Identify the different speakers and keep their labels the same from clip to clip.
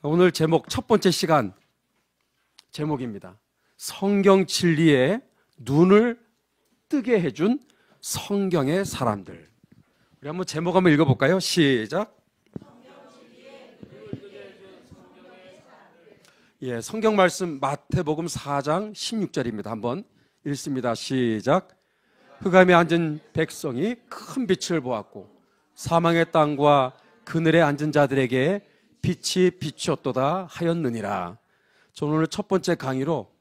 Speaker 1: 오늘 제목 첫 번째 시간 제목입니다. 성경 진리에 눈을 뜨게 해준 성경의 사람들. 우리 한번 제목 한번 읽어볼까요? 시작. 예, 성경 말씀 마태복음 4장 16절입니다. 한번 읽습니다. 시작. 흑암에 앉은 백성이 큰 빛을 보았고 사망의 땅과 그늘에 앉은 자들에게 빛이 비추었도다 하였느니라. 저는 오늘 첫 번째 강의로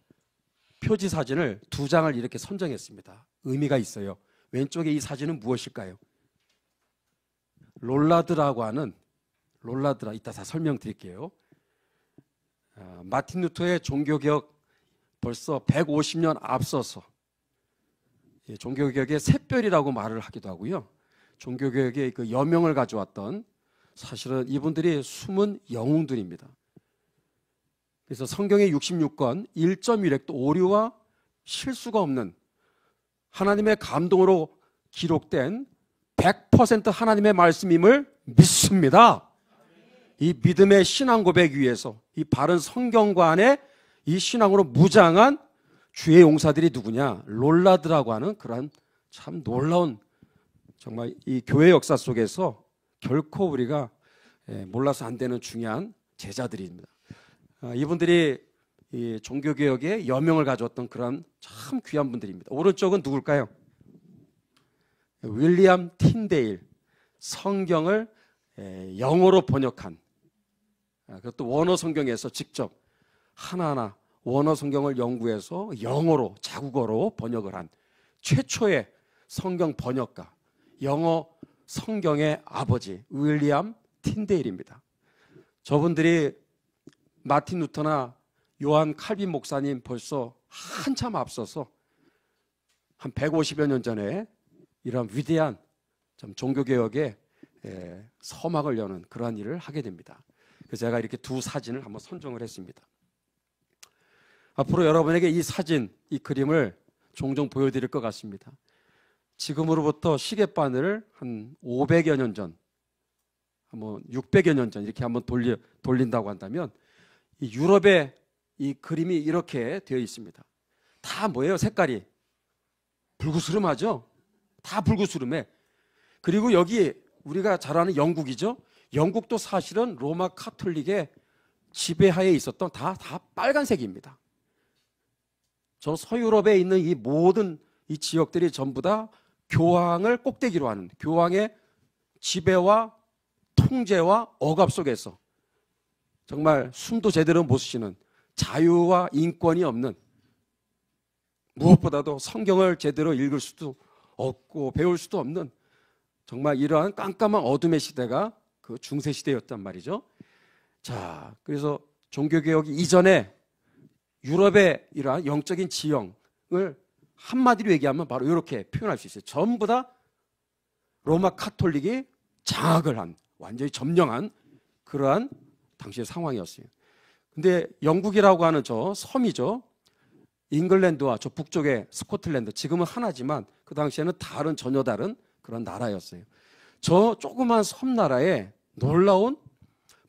Speaker 1: 표지 사진을 두 장을 이렇게 선정했습니다. 의미가 있어요. 왼쪽에 이 사진은 무엇일까요? 롤라드라고 하는, 롤라드라 이따 다 설명드릴게요. 마틴 루터의 종교개혁 벌써 150년 앞서서 종교개혁의 샛별이라고 말을 하기도 하고요. 종교개혁의 그 여명을 가져왔던, 사실은 이분들이 숨은 영웅들입니다. 그래서 성경의 66권 1.1획도 오류와 실수가 없는 하나님의 감동으로 기록된 100% 하나님의 말씀임을 믿습니다. 이 믿음의 신앙 고백 위에서 이 바른 성경과 안에 이 신앙으로 무장한 주의 용사들이 누구냐? 롤라드라고 하는 그런 참 놀라운, 정말 이 교회 역사 속에서 결코 우리가 몰라서 안 되는 중요한 제자들입니다. 이분들이 이 종교개혁의 여명을 가져왔던 그런 참 귀한 분들입니다. 오른쪽은 누굴까요? 윌리엄 틴데일. 성경을 영어로 번역한, 그것도 원어 성경에서 직접 하나하나 원어 성경을 연구해서 영어로, 자국어로 번역을 한 최초의 성경 번역가, 영어 성경의 아버지 윌리엄 틴데일입니다. 저분들이 마틴 루터나 요한 칼빈 목사님 벌써 한참 앞서서 한 150여 년 전에 이런 위대한 종교개혁의 서막을 여는 그러한 일을 하게 됩니다. 그래서 제가 이렇게 두 사진을 한번 선정을 했습니다. 앞으로 여러분에게 이 사진, 이 그림을 종종 보여드릴 것 같습니다. 지금으로부터 시계바늘을 한 500여 년 전, 뭐 600여 년 전 이렇게 한번 돌린다고 한다면 이 유럽의 이 그림이 이렇게 되어 있습니다. 다 뭐예요? 색깔이 불구스름하죠? 다 불구스름해. 그리고 여기 우리가 잘 아는 영국이죠? 영국도 사실은 로마 카톨릭의 지배하에 있었던 다 빨간색입니다. 저 서유럽에 있는 이 모든 이 지역들이 전부 다 교황을 꼭대기로 하는, 교황의 지배와 통제와 억압 속에서 정말 숨도 제대로 못 쉬는, 자유와 인권이 없는, 무엇보다도 성경을 제대로 읽을 수도 없고 배울 수도 없는 정말 이러한 깜깜한 어둠의 시대가 그 중세 시대였단 말이죠. 자, 그래서 종교개혁 이전에 유럽의 이러한 영적인 지형을 한마디로 얘기하면 바로 이렇게 표현할 수 있어요. 전부 다 로마 카톨릭이 장악을 한, 완전히 점령한 그러한 당시의 상황이었어요. 근데 영국이라고 하는 저 섬이죠. 잉글랜드와 저 북쪽의 스코틀랜드, 지금은 하나지만 그 당시에는 전혀 다른 그런 나라였어요. 저 조그만 섬나라에 놀라운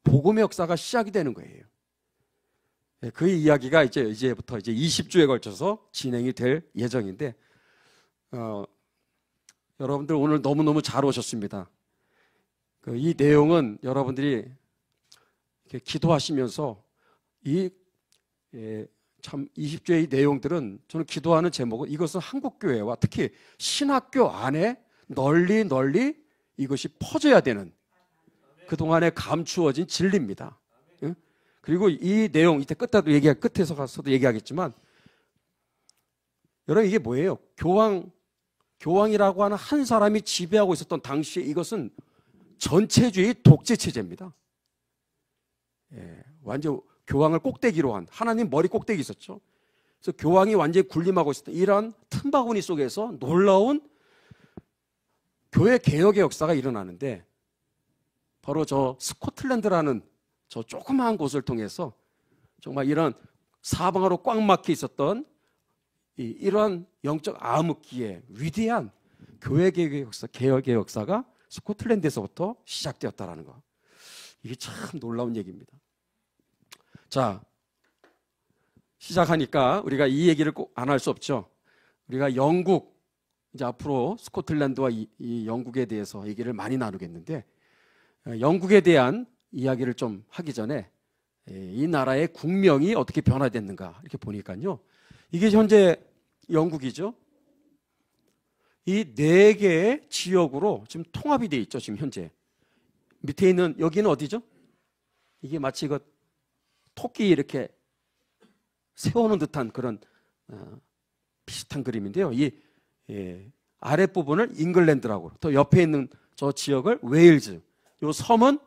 Speaker 1: 복음의 역사가 시작이 되는 거예요. 그 이야기가 이제부터 20주에 걸쳐서 진행이 될 예정인데, 여러분들 오늘 너무너무 잘 오셨습니다. 이 내용은 여러분들이 이렇게 기도하시면서 참 20주의 이 내용들은, 저는 기도하는 제목은 이것은 한국교회와 특히 신학교 안에 널리 이것이 퍼져야 되는 그동안에 감추어진 진리입니다. 그리고 이 내용, 이때 끝에서 가서도 얘기하겠지만, 여러분 이게 뭐예요? 교황이라고 하는 한 사람이 지배하고 있었던 당시에 이것은 전체주의 독재 체제입니다. 완전 교황을 꼭대기로 한, 하나님 머리 꼭대기 있었죠. 그래서 교황이 완전히 군림하고 있었던 이러한 틈바구니 속에서 놀라운 교회 개혁의 역사가 일어나는데, 바로 저 스코틀랜드라는 저 조그마한 곳을 통해서 정말 이런 사방으로 꽉 막혀 있었던 이러한 영적 암흑기에 위대한 교회 개혁의 역사, 개혁의 역사가 스코틀랜드에서부터 시작되었다는 거. 이게 참 놀라운 얘기입니다. 자, 시작하니까 우리가 이 얘기를 꼭 안 할 수 없죠. 우리가 영국, 이제 앞으로 스코틀랜드와 이 영국에 대해서 얘기를 많이 나누겠는데, 영국에 대한 이야기를 좀 하기 전에 이 나라의 국명이 어떻게 변화됐는가 이렇게 보니까요, 이게 현재 영국이죠. 이 4개의 지역으로 지금 통합이 되어 있죠. 지금 현재 밑에 있는 여기는 어디죠? 이게 마치 그 토끼 이렇게 세우는 듯한 그런 비슷한 그림인데요. 이 아랫부분을 잉글랜드라고, 또 옆에 있는 저 지역을 웨일즈, 요 섬은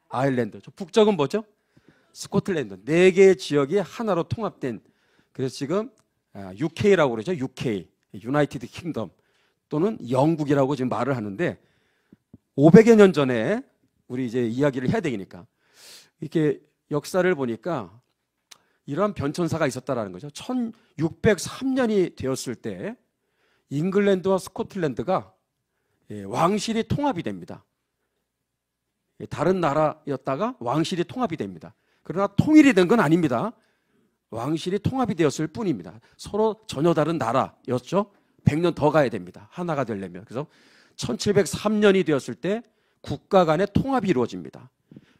Speaker 1: 아일랜드, 저 북쪽은 뭐죠? 스코틀랜드. 4개의 지역이 하나로 통합된, 그래서 지금 UK라고 그러죠. UK, 유나이티드 킹덤 또는 영국이라고 지금 말을 하는데, 500여 년 전에 우리 이제 이야기를 해야 되니까 이렇게 역사를 보니까 이러한 변천사가 있었다라는 거죠. 1603년이 되었을 때 잉글랜드와 스코틀랜드가 왕실이 통합이 됩니다. 다른 나라였다가 왕실이 통합이 됩니다. 그러나 통일이 된 건 아닙니다. 왕실이 통합이 되었을 뿐입니다. 서로 전혀 다른 나라였죠. 100년 더 가야 됩니다. 하나가 되려면. 그래서 1703년이 되었을 때 국가 간의 통합이 이루어집니다.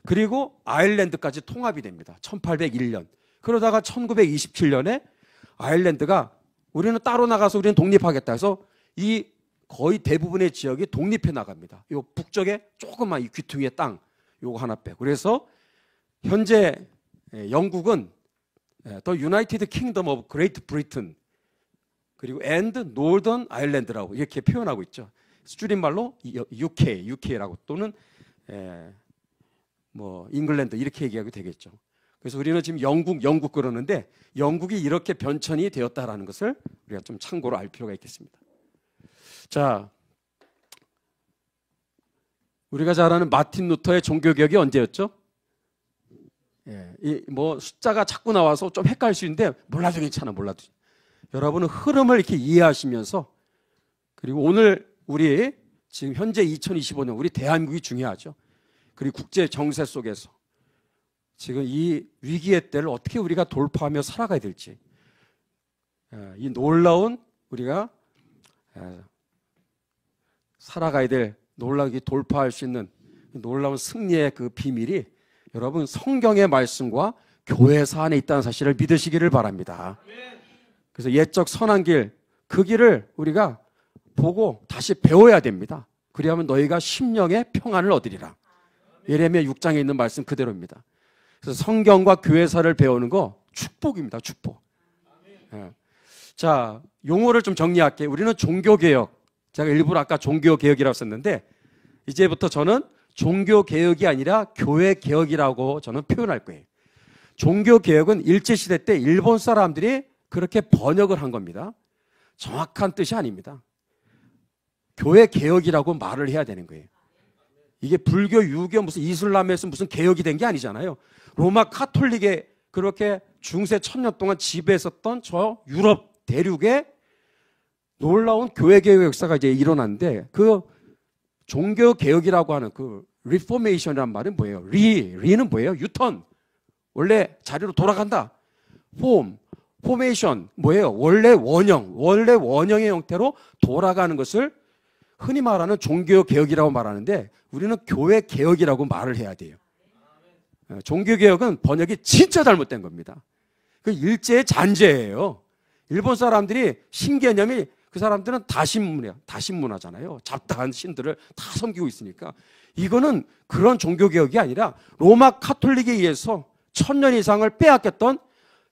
Speaker 1: 그리고 아일랜드까지 통합이 됩니다. 1801년. 그러다가 1927년에 아일랜드가 우리는 따로 나가서 우리는 독립하겠다 해서 이 거의 대부분의 지역이 독립해 나갑니다. 요 북쪽에 조그만 이 귀퉁이의 땅 요거 하나 빼고. 그래서 현재 영국은 더 유나이티드 킹덤 오브 그레이트 브리튼 그리고 앤드 노던 아일랜드라고 이렇게 표현하고 있죠. 줄임말로 UK라고 또는 뭐 잉글랜드 이렇게 얘기하게 되겠죠. 그래서 우리는 지금 영국 그러는데 영국이 이렇게 변천이 되었다라는 것을 우리가 좀 참고로 알 필요가 있겠습니다. 자, 우리가 잘 아는 마틴 루터의 종교개혁이 언제였죠? 뭐 숫자가 자꾸 나와서 좀 헷갈릴 수 있는데 몰라도 괜찮아, 몰라도. 여러분은 흐름을 이렇게 이해하시면서, 그리고 오늘 우리 지금 현재 2025년 우리 대한민국이 중요하죠. 그리고 국제 정세 속에서 지금 이 위기의 때를 어떻게 우리가 돌파하며 살아가야 될지, 이 놀라운 우리가 살아가야 될 놀라게 돌파할 수 있는 놀라운 승리의 그 비밀이 여러분 성경의 말씀과 교회사 안에 있다는 사실을 믿으시기를 바랍니다. 그래서 옛적 선한 길, 그 길을 우리가 보고 다시 배워야 됩니다. 그리하면 너희가 심령의 평안을 얻으리라. 예레미야 6장에 있는 말씀 그대로입니다. 그래서 성경과 교회사를 배우는 거 축복입니다. 축복. 자, 용어를 좀 정리할게요. 우리는 종교개혁, 제가 일부러 아까 종교개혁이라고 썼는데 이제부터 저는 종교개혁이 아니라 교회개혁이라고 저는 표현할 거예요. 종교개혁은 일제시대 때 일본 사람들이 그렇게 번역을 한 겁니다. 정확한 뜻이 아닙니다. 교회개혁이라고 말을 해야 되는 거예요. 이게 불교, 유교, 무슨 이슬람에서 무슨 개혁이 된 게 아니잖아요. 로마 카톨릭에 그렇게 중세 1000년 동안 지배했었던 저 유럽 대륙에 놀라운 교회개혁 역사가 이제 일어났는데, 그 종교개혁이라고 하는 그 리포메이션이란 말은 뭐예요? 리는 뭐예요? 유턴. 원래 자리로 돌아간다. 포메이션 뭐예요? 원래 원형의 형태로 돌아가는 것을 흔히 말하는 종교개혁이라고 말하는데 우리는 교회개혁이라고 말을 해야 돼요. 종교개혁은 번역이 진짜 잘못된 겁니다. 그 일제의 잔재예요. 일본 사람들이 신개념이, 그 사람들은 다신문화잖아요. 잡다한 신들을 다 섬기고 있으니까. 이거는 그런 종교개혁이 아니라 로마 카톨릭에 의해서 1000년 이상을 빼앗겼던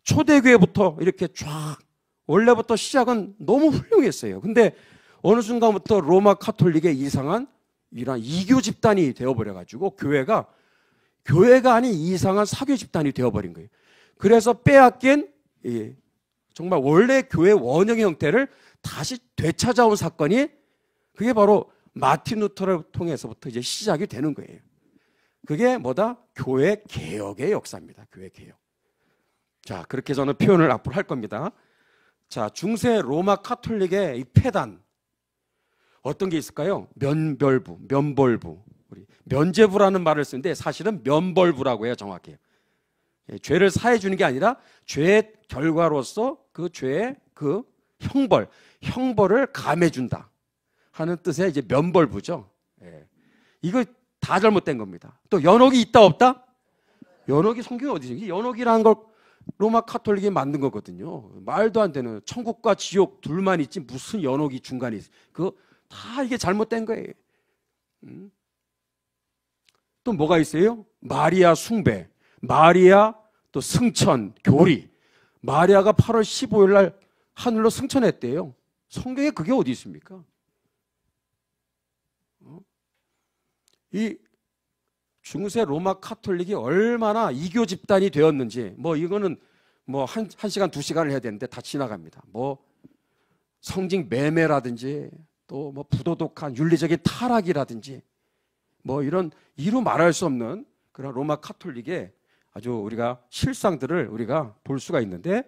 Speaker 1: 초대교회부터 이렇게 쫙, 원래부터 시작은 너무 훌륭했어요. 근데 어느 순간부터 로마 카톨릭의 이상한 이런 이교 집단이 되어버려가지고 교회가 아닌 이상한 사교 집단이 되어버린 거예요. 그래서 빼앗긴 정말 원래 교회 원형의 형태를 다시 되찾아온 사건이, 그게 바로 마틴 루터를 통해서부터 이제 시작이 되는 거예요. 그게 뭐다? 교회 개혁의 역사입니다. 교회 개혁. 자, 그렇게 저는 표현을 앞으로 할 겁니다. 자, 중세 로마 카톨릭의 이 폐단, 어떤 게 있을까요? 면벌부. 우리 면죄부라는 말을 쓰는데 사실은 면벌부라고 해요, 정확히. 죄를 사해 주는 게 아니라 죄의 결과로서 그 죄의 그 형벌을 감해 준다 하는 뜻의 이제 면벌부죠. 이거 다 잘못된 겁니다. 또 연옥이 있다 없다? 연옥이 성경에 어디 있어요? 연옥이라는 걸 로마 카톨릭이 만든 거거든요. 말도 안 되는 천국과 지옥 둘만 있지 무슨 연옥이 중간에 있어요. 그거 다 이게 잘못된 거예요. 또 뭐가 있어요? 마리아 숭배, 마리아 또 승천, 교리. 마리아가 8월 15일 날 하늘로 승천했대요. 성경에 그게 어디 있습니까? 이 중세 로마 카톨릭이 얼마나 이교 집단이 되었는지, 이거는 한 시간, 두 시간을 해야 되는데 다 지나갑니다. 성직 매매라든지 또 부도덕한 윤리적인 타락이라든지 이런 이루 말할 수 없는 그런 로마 카톨릭의 아주 우리가 실상들을 우리가 볼 수가 있는데,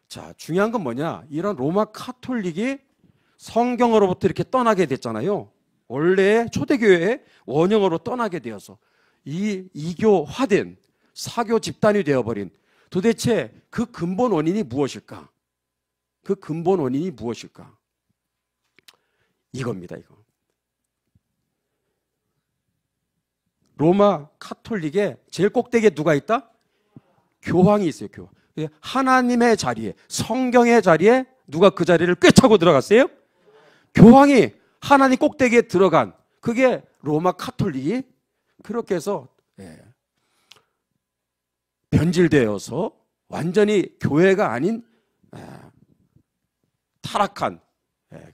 Speaker 1: 자, 중요한 건 뭐냐? 이런 로마 카톨릭이 성경으로부터 이렇게 떠나게 됐잖아요. 원래 초대교회의 원형으로 떠나게 되어서 이 이교화된 사교 집단이 되어버린, 도대체 그 근본 원인이 무엇일까? 그 근본 원인이 무엇일까? 이겁니다, 이거. 로마 카톨릭의 제일 꼭대기에 누가 있다? 교황이 있어요, 교황. 하나님의 자리에, 성경의 자리에 누가 그 자리를 꿰차고 들어갔어요? 교황이 하나님 꼭대기에 들어간, 그게 로마 카톨릭이 그렇게 해서 변질되어서 완전히 교회가 아닌 타락한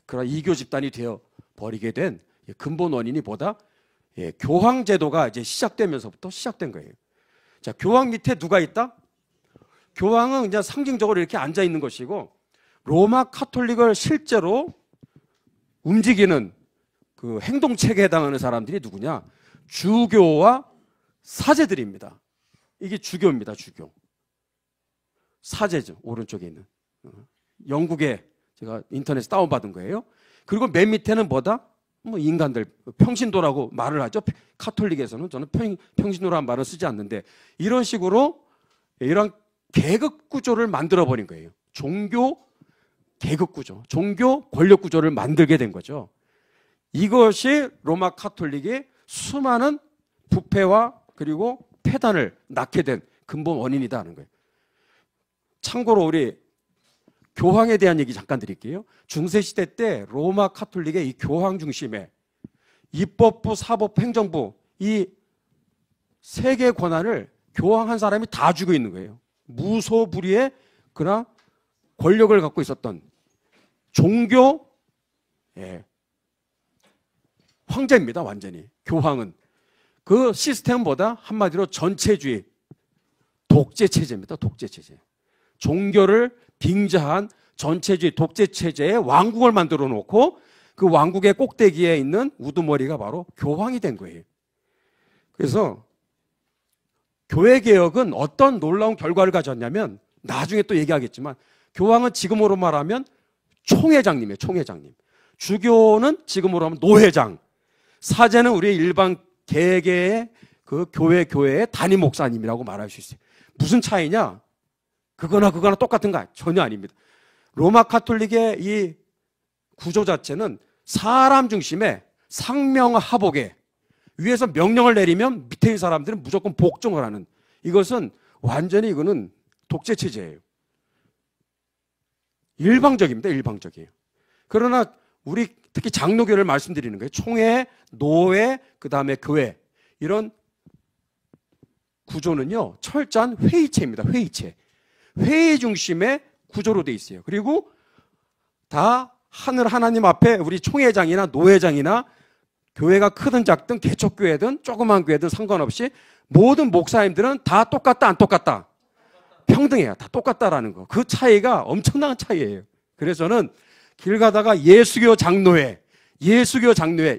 Speaker 1: 그런 이교 집단이 되어 버리게 된 근본 원인이 뭐다? 교황 제도가 이제 시작되면서부터 시작된 거예요. 자, 교황 밑에 누가 있다? 교황은 그냥 상징적으로 이렇게 앉아 있는 것이고, 로마 카톨릭을 실제로 움직이는 그 행동체계에 해당하는 사람들이 누구냐? 주교와 사제들입니다. 이게 주교입니다, 주교. 사제죠, 오른쪽에 있는. 영국에 제가 인터넷에 다운받은 거예요. 그리고 맨 밑에는 뭐다? 인간들, 평신도라고 말을 하죠. 카톨릭에서는 저는 평신도라는 말을 쓰지 않는데, 이런 식으로 이런 계급 구조를 만들어 버린 거예요. 종교 계급 구조, 종교 권력 구조를 만들게 된 거죠. 이것이 로마 카톨릭의 수많은 부패와 그리고 폐단을 낳게 된 근본 원인이다 하는 거예요. 참고로 우리 교황에 대한 얘기 잠깐 드릴게요. 중세시대 때 로마 카톨릭의 이 교황 중심의 입법부, 사법부, 행정부 이 세 개의 권한을 교황 한 사람이 다 쥐고 있는 거예요. 무소불위의 그런 권력을 갖고 있었던 종교 황제입니다. 완전히 교황은 그 시스템보다 한마디로 전체주의 독재 체제입니다. 독재 체제. 종교를 빙자한 전체주의 독재 체제의 왕국을 만들어 놓고 그 왕국의 꼭대기에 있는 우두머리가 바로 교황이 된 거예요. 그래서 교회 개혁은 어떤 놀라운 결과를 가졌냐면, 나중에 또 얘기하겠지만, 교황은 지금으로 말하면 총회장님이에요. 총회장님. 주교는 지금으로 하면 노회장. 사제는 우리 일반 개개의 그 교회의 담임 목사님이라고 말할 수 있어요. 무슨 차이냐? 그거나 똑같은가? 전혀 아닙니다. 로마 카톨릭의 이 구조 자체는 사람 중심의 상명하복에, 위에서 명령을 내리면 밑에 있는 사람들은 무조건 복종을 하는, 이것은 완전히 이거는 독재 체제예요. 일방적입니다. 일방적이에요. 그러나 우리 특히 장로교를 말씀드리는 거예요. 총회, 노회, 그 다음에 교회, 이런 구조는요 철저한 회의체입니다. 회의체. 회의 중심의 구조로 돼 있어요. 그리고 다 하늘 하나님 앞에 우리 총회장이나 노회장이나 교회가 크든 작든 개척교회든 조그만 교회든 상관없이 모든 목사님들은 다 똑같다 안 똑같다? 평등해요. 다 똑같다라는 거. 그 차이가 엄청난 차이예요. 그래서 저는 길 가다가 예수교 장로회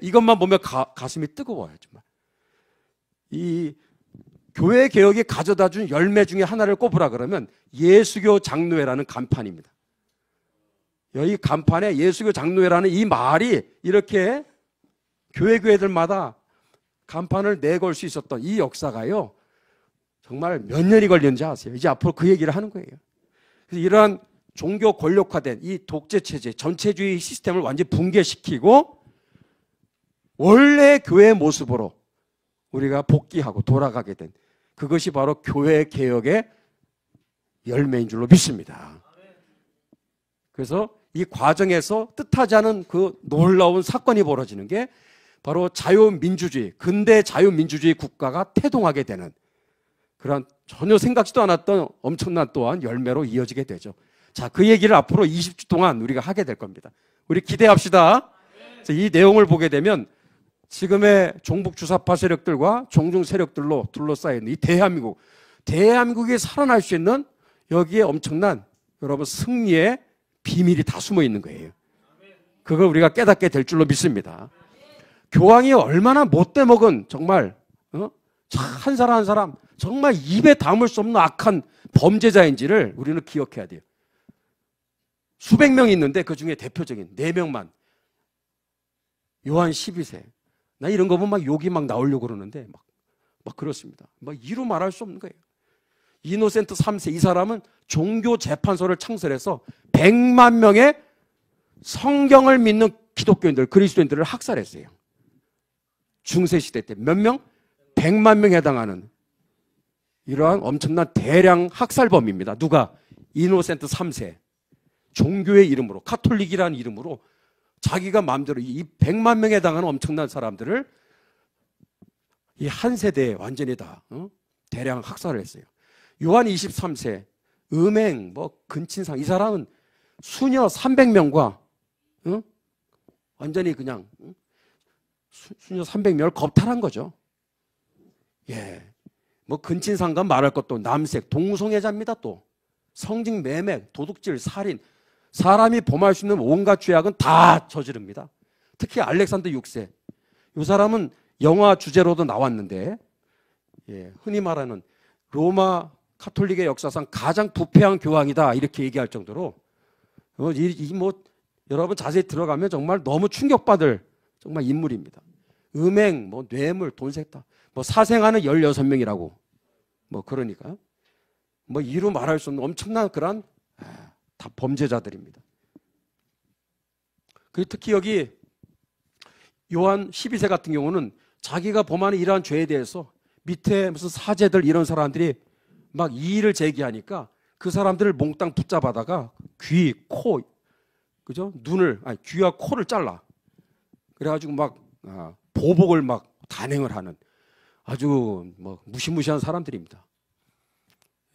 Speaker 1: 이것만 보면 가슴이 뜨거워요. 정말. 이 교회 개혁이 가져다 준 열매 중에 하나를 꼽으라 그러면 예수교 장로회라는 간판입니다. 여기 간판에 예수교 장로회라는 이 말이 이렇게 교회들마다 간판을 내걸 수 있었던 이 역사가요, 정말 몇 년이 걸렸는지 아세요? 이제 앞으로 그 얘기를 하는 거예요. 그래서 이러한 종교 권력화된 이 독재 체제, 전체주의 시스템을 완전히 붕괴시키고 원래 교회의 모습으로 우리가 복귀하고 돌아가게 된 그것이 바로 교회 개혁의 열매인 줄로 믿습니다. 그래서 이 과정에서 뜻하지 않은 그 놀라운 사건이 벌어지는 게 바로 자유민주주의, 근대 자유민주주의 국가가 태동하게 되는 그런 전혀 생각지도 않았던 엄청난 또한 열매로 이어지게 되죠. 자, 그 얘기를 앞으로 20주 동안 우리가 하게 될 겁니다. 우리 기대합시다. 이 내용을 보게 되면 지금의 종북 주사파 세력들과 종중 세력들로 둘러싸인 이 대한민국이 살아날 수 있는 여기에 엄청난 여러분 승리의 비밀이 다 숨어 있는 거예요. 그걸 우리가 깨닫게 될 줄로 믿습니다. 교황이 얼마나 못돼 먹은 정말 한 사람 한 사람 정말 입에 담을 수 없는 악한 범죄자인지를 우리는 기억해야 돼요. 수백 명이 있는데 그 중에 대표적인 4명만 요한 12세. 나 이런 거 보면 막 욕이 막 나오려고 그러는데 막 그렇습니다. 막 이루 말할 수 없는 거예요. 이노센트 3세 이 사람은 종교 재판소를 창설해서 100만 명의 성경을 믿는 기독교인들, 그리스도인들을 학살했어요. 중세시대 때 몇 명? 100만 명에 해당하는 이러한 엄청난 대량 학살범입니다. 누가? 이노센트 3세. 종교의 이름으로, 카톨릭이라는 이름으로 자기가 마음대로 이 100만 명에 해당하는 엄청난 사람들을 이 한 세대에 완전히 다 대량 학살을 했어요. 요한 23세, 음행, 근친상 이 사람은 수녀 300명과 완전히 그냥 수녀 300명을 겁탈한 거죠. 예, 근친상간 말할 것도 남색, 동성애자입니다. 또 성직 매매, 도둑질, 살인, 사람이 범할 수 있는 온갖 죄악은 다 저지릅니다. 특히 알렉산더 6세, 이 사람은 영화 주제로도 나왔는데 흔히 말하는 로마 카톨릭의 역사상 가장 부패한 교황이다 이렇게 얘기할 정도로 여러분 자세히 들어가면 정말 너무 충격받을 정말 인물입니다. 음행, 뇌물, 돈 세탁, 사생아는 16명이라고 그러니까 이루 말할 수 없는 엄청난 그런 다 범죄자들입니다. 그리고 특히 여기 요한 12세 같은 경우는 자기가 범하는 이러한 죄에 대해서 밑에 무슨 사제들 이런 사람들이 막 이의를 제기하니까 그 사람들을 몽땅 붙잡아다가 귀, 코, 그죠? 귀와 코를 잘라. 그래가지고 막 보복을 막 단행을 하는 아주 무시무시한 사람들입니다.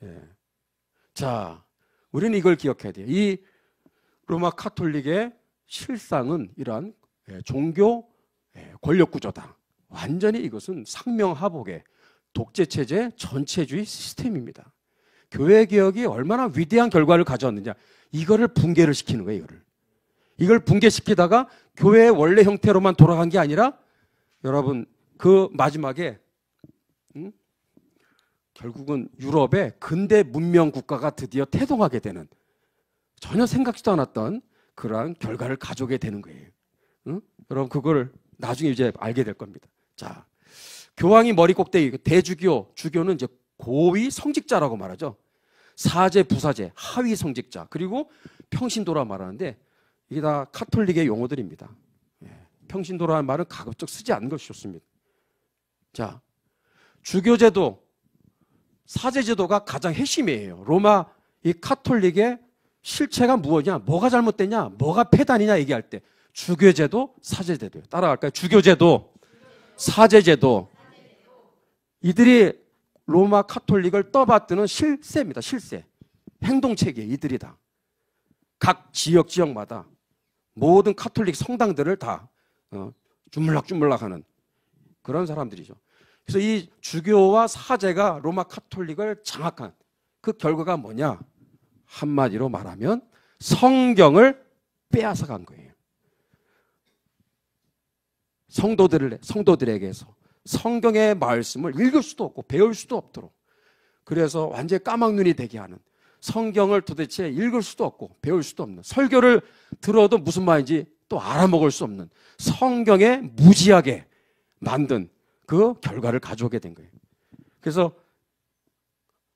Speaker 1: 예. 자, 우리는 이걸 기억해야 돼요. 이 로마 카톨릭의 실상은 이러한 종교 권력 구조다. 완전히 이것은 상명하복의 독재체제 전체주의 시스템입니다. 교회 개혁이 얼마나 위대한 결과를 가져왔느냐. 이거를 붕괴를 시키는 거예요. 이걸 붕괴시키다가 교회의 원래 형태로만 돌아간 게 아니라 여러분 그 마지막에 결국은 유럽의 근대 문명 국가가 드디어 태동하게 되는 전혀 생각지도 않았던 그러한 결과를 가져오게 되는 거예요. 여러분 그걸 나중에 이제 알게 될 겁니다. 자, 교황이 머리 꼭대기 대주교, 주교는 이제 고위 성직자라고 말하죠. 사제, 부사제, 하위 성직자, 그리고 평신도라 말하는데 이게 다 카톨릭의 용어들입니다. 평신도라는 말은 가급적 쓰지 않는 것이 좋습니다. 자, 주교제도, 사제제도가 가장 핵심이에요. 로마 이 카톨릭의 실체가 무엇이냐, 뭐가 잘못됐냐, 뭐가 폐단이냐 얘기할 때 주교제도, 사제제도요. 따라갈까요? 주교제도, 사제제도. 이들이 로마 카톨릭을 떠받드는 실세입니다. 실세. 행동체계 이들이다. 각 지역마다 모든 카톨릭 성당들을 다 주물락주물락하는 그런 사람들이죠. 그래서 이 주교와 사제가 로마 카톨릭을 장악한 그 결과가 뭐냐? 한마디로 말하면 성경을 빼앗아간 거예요. 성도들에게서 성경의 말씀을 읽을 수도 없고 배울 수도 없도록, 그래서 완전히 까막눈이 되게 하는, 성경을 도대체 읽을 수도 없고 배울 수도 없는, 설교를 들어도 무슨 말인지 또 알아먹을 수 없는 성경에 무지하게 만든 그 결과를 가져오게 된 거예요. 그래서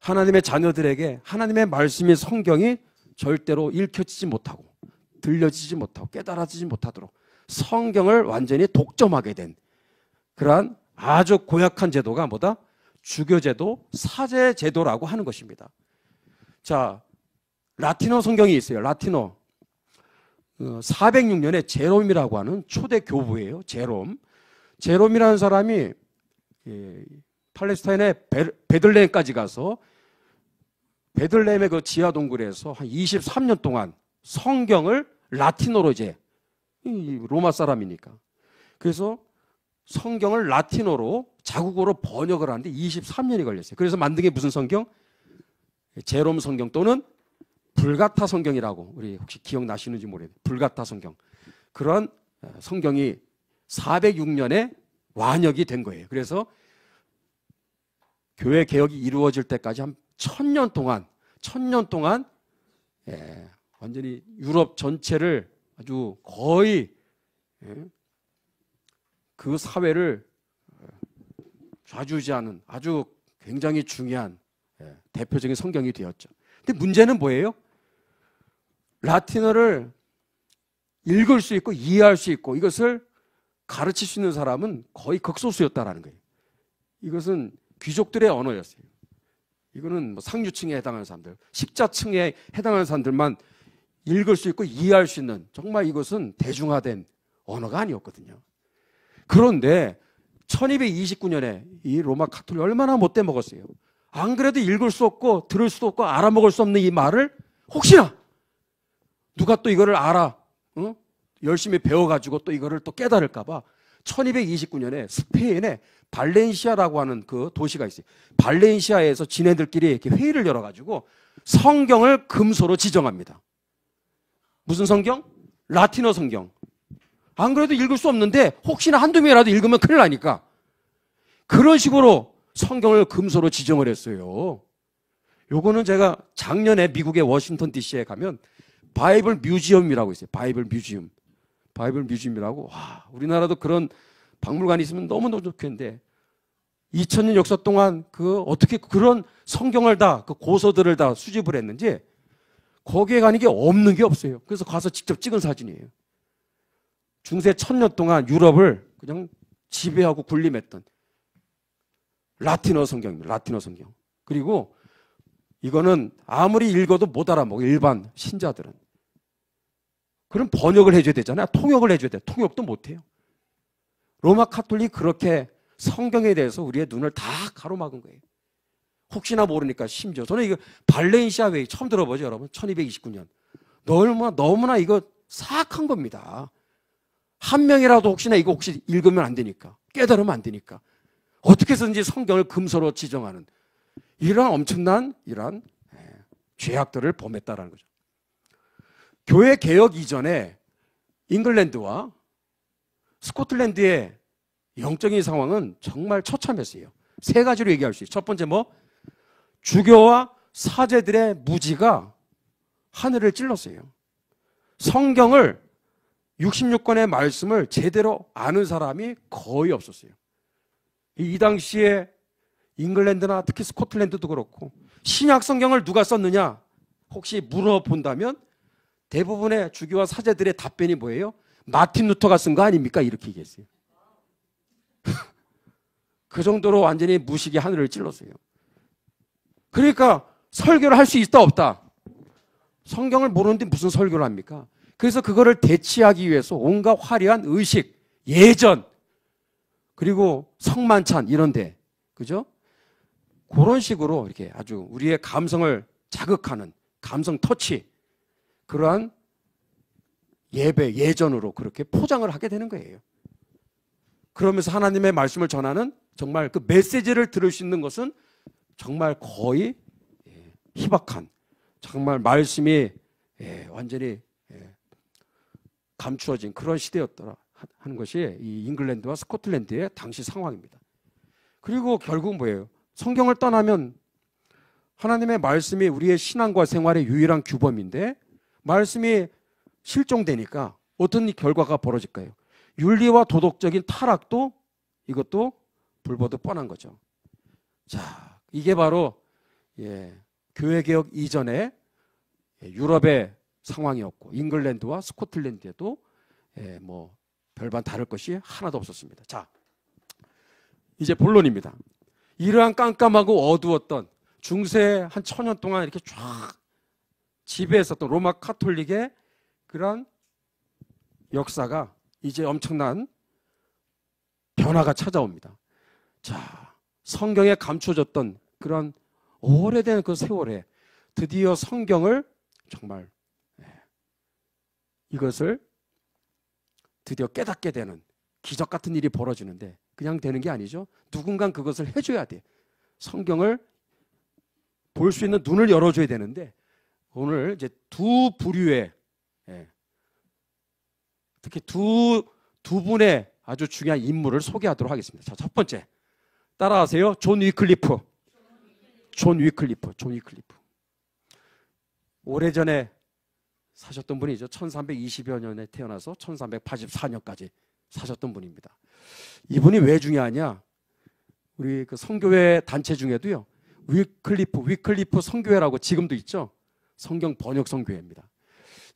Speaker 1: 하나님의 자녀들에게 하나님의 말씀이 성경이 절대로 읽혀지지 못하고 들려지지 못하고 깨달아지지 못하도록 성경을 완전히 독점하게 된 그러한 아주 고약한 제도가 뭐다? 주교제도, 사제제도라고 하는 것입니다. 자, 라틴어 성경이 있어요. 라틴어. 406년에 제롬이라고 하는 초대 교부예요. 제롬이라는 사람이 팔레스타인의 베들레헴까지 가서 베들레헴의 그 지하 동굴에서 한 23년 동안 성경을 라틴어로 이제 로마 사람이니까 그래서 성경을 라틴어로 자국어로 번역을 하는데 23년이 걸렸어요. 그래서 만든 게 무슨 성경? 제롬 성경 또는 불가타 성경이라고 우리 혹시 기억나시는지 모르겠는데 불가타 성경 그런 성경이 406년에 완역이 된 거예요. 그래서 교회 개혁이 이루어질 때까지 한 1000년 동안 완전히 유럽 전체를 아주 거의 그 사회를 좌지우지하는 아주 굉장히 중요한 대표적인 성경이 되었죠. 근데 문제는 뭐예요? 라틴어를 읽을 수 있고 이해할 수 있고 이것을 가르칠 수 있는 사람은 거의 극소수였다라는 거예요. 이것은 귀족들의 언어였어요. 이거는 뭐 상류층에 해당하는 사람들, 식자층에 해당하는 사람들만 읽을 수 있고 이해할 수 있는 정말 이것은 대중화된 언어가 아니었거든요. 그런데 1229년에 이 로마 카톨릭이 얼마나 못돼 먹었어요. 안 그래도 읽을 수 없고 들을 수도 없고 알아먹을 수 없는 이 말을 혹시나 누가 또 이거를 알아 열심히 배워가지고 또 이거를 또 깨달을까 봐 1229년에 스페인에 발렌시아라고 하는 그 도시가 있어요. 발렌시아에서 지네들끼리 이렇게 회의를 열어가지고 성경을 금소로 지정합니다. 무슨 성경? 라틴어 성경. 안 그래도 읽을 수 없는데 혹시나 한두 명이라도 읽으면 큰일 나니까 그런 식으로 성경을 금소로 지정을 했어요. 요거는 제가 작년에 미국의 워싱턴 DC에 가면 바이블 뮤지엄이라고 있어요. 바이블 뮤지엄이라고. 와, 우리나라도 그런 박물관이 있으면 너무너무 좋겠는데 2000년 역사 동안 어떻게 그런 성경을 다 그 고서들을 다 수집을 했는지 거기에 가는 게 없는 게 없어요. 그래서 가서 직접 찍은 사진이에요. 중세 1000년 동안 유럽을 그냥 지배하고 군림했던 라틴어 성경입니다. 라틴어 성경. 그리고 이거는 아무리 읽어도 못 알아먹어. 일반 신자들은. 그럼 번역을 해줘야 되잖아요. 통역을 해줘야 돼요. 통역도 못해요. 로마 카톨릭이 그렇게 성경에 대해서 우리의 눈을 다 가로막은 거예요. 혹시나 모르니까 심지어 저는 이거 발렌시아 회의 처음 들어보죠, 여러분. 1229년. 너무나 이거 사악한 겁니다. 한 명이라도 혹시나 이거 혹시 읽으면 안 되니까 깨달으면 안 되니까 어떻게 해서든지 성경을 금서로 지정하는 이런 엄청난 이런 죄악들을 범했다라는 거죠. 교회 개혁 이전에 잉글랜드와 스코틀랜드의 영적인 상황은 정말 처참했어요. 세 가지로 얘기할 수 있어요. 첫 번째 주교와 사제들의 무지가 하늘을 찔렀어요. 성경을 66권의 말씀을 제대로 아는 사람이 거의 없었어요. 이 당시에 잉글랜드나 특히 스코틀랜드도 그렇고 신약 성경을 누가 썼느냐 혹시 물어본다면 대부분의 주교와 사제들의 답변이 뭐예요? 마틴 루터가 쓴 거 아닙니까? 이렇게 얘기했어요. 그 정도로 완전히 무식이 하늘을 찔렀어요. 그러니까 설교를 할 수 있다 없다. 성경을 모르는데 무슨 설교를 합니까? 그래서 그거를 대치하기 위해서 온갖 화려한 의식, 예전, 그리고 성만찬 이런데, 그죠? 그런 식으로 이렇게 아주 우리의 감성을 자극하는 감성 터치, 그러한 예배, 예전으로 그렇게 포장을 하게 되는 거예요. 그러면서 하나님의 말씀을 전하는 정말 그 메시지를 들을 수 있는 것은 정말 거의 희박한, 정말 말씀이 완전히 감추어진 그런 시대였더라 하는 것이 이 잉글랜드와 스코틀랜드의 당시 상황입니다. 그리고 결국 뭐예요? 성경을 떠나면 하나님의 말씀이 우리의 신앙과 생활의 유일한 규범인데 말씀이 실종되니까 어떤 결과가 벌어질까요? 윤리와 도덕적인 타락도 이것도 불보듯 뻔한 거죠. 자, 이게 바로 교회 개혁 이전에 유럽의 상황이었고 잉글랜드와 스코틀랜드에도 뭐 별반 다를 것이 하나도 없었습니다. 자, 이제 본론입니다. 이러한 깜깜하고 어두웠던 중세 한 1000년 동안 이렇게 쫙 지배했었던 로마 카톨릭의 그런 역사가 이제 엄청난 변화가 찾아옵니다. 자, 성경에 감춰졌던 그런 오래된 그 세월에 드디어 성경을 정말 이것을 드디어 깨닫게 되는 기적 같은 일이 벌어지는데 그냥 되는 게 아니죠. 누군가 그것을 해줘야 돼. 성경을 볼 수 있는 눈을 열어줘야 되는데 오늘 이제 두 부류의 특히 두 분의 아주 중요한 인물을 소개하도록 하겠습니다. 자, 첫 번째 따라하세요. 존 위클리프. 오래전에 사셨던 분이죠. 1320여 년에 태어나서 1384년까지 사셨던 분입니다. 이분이 왜 중요하냐? 우리 그 성교회 단체 중에도요. 위클리프 성교회라고 지금도 있죠. 성경 번역 성교회입니다.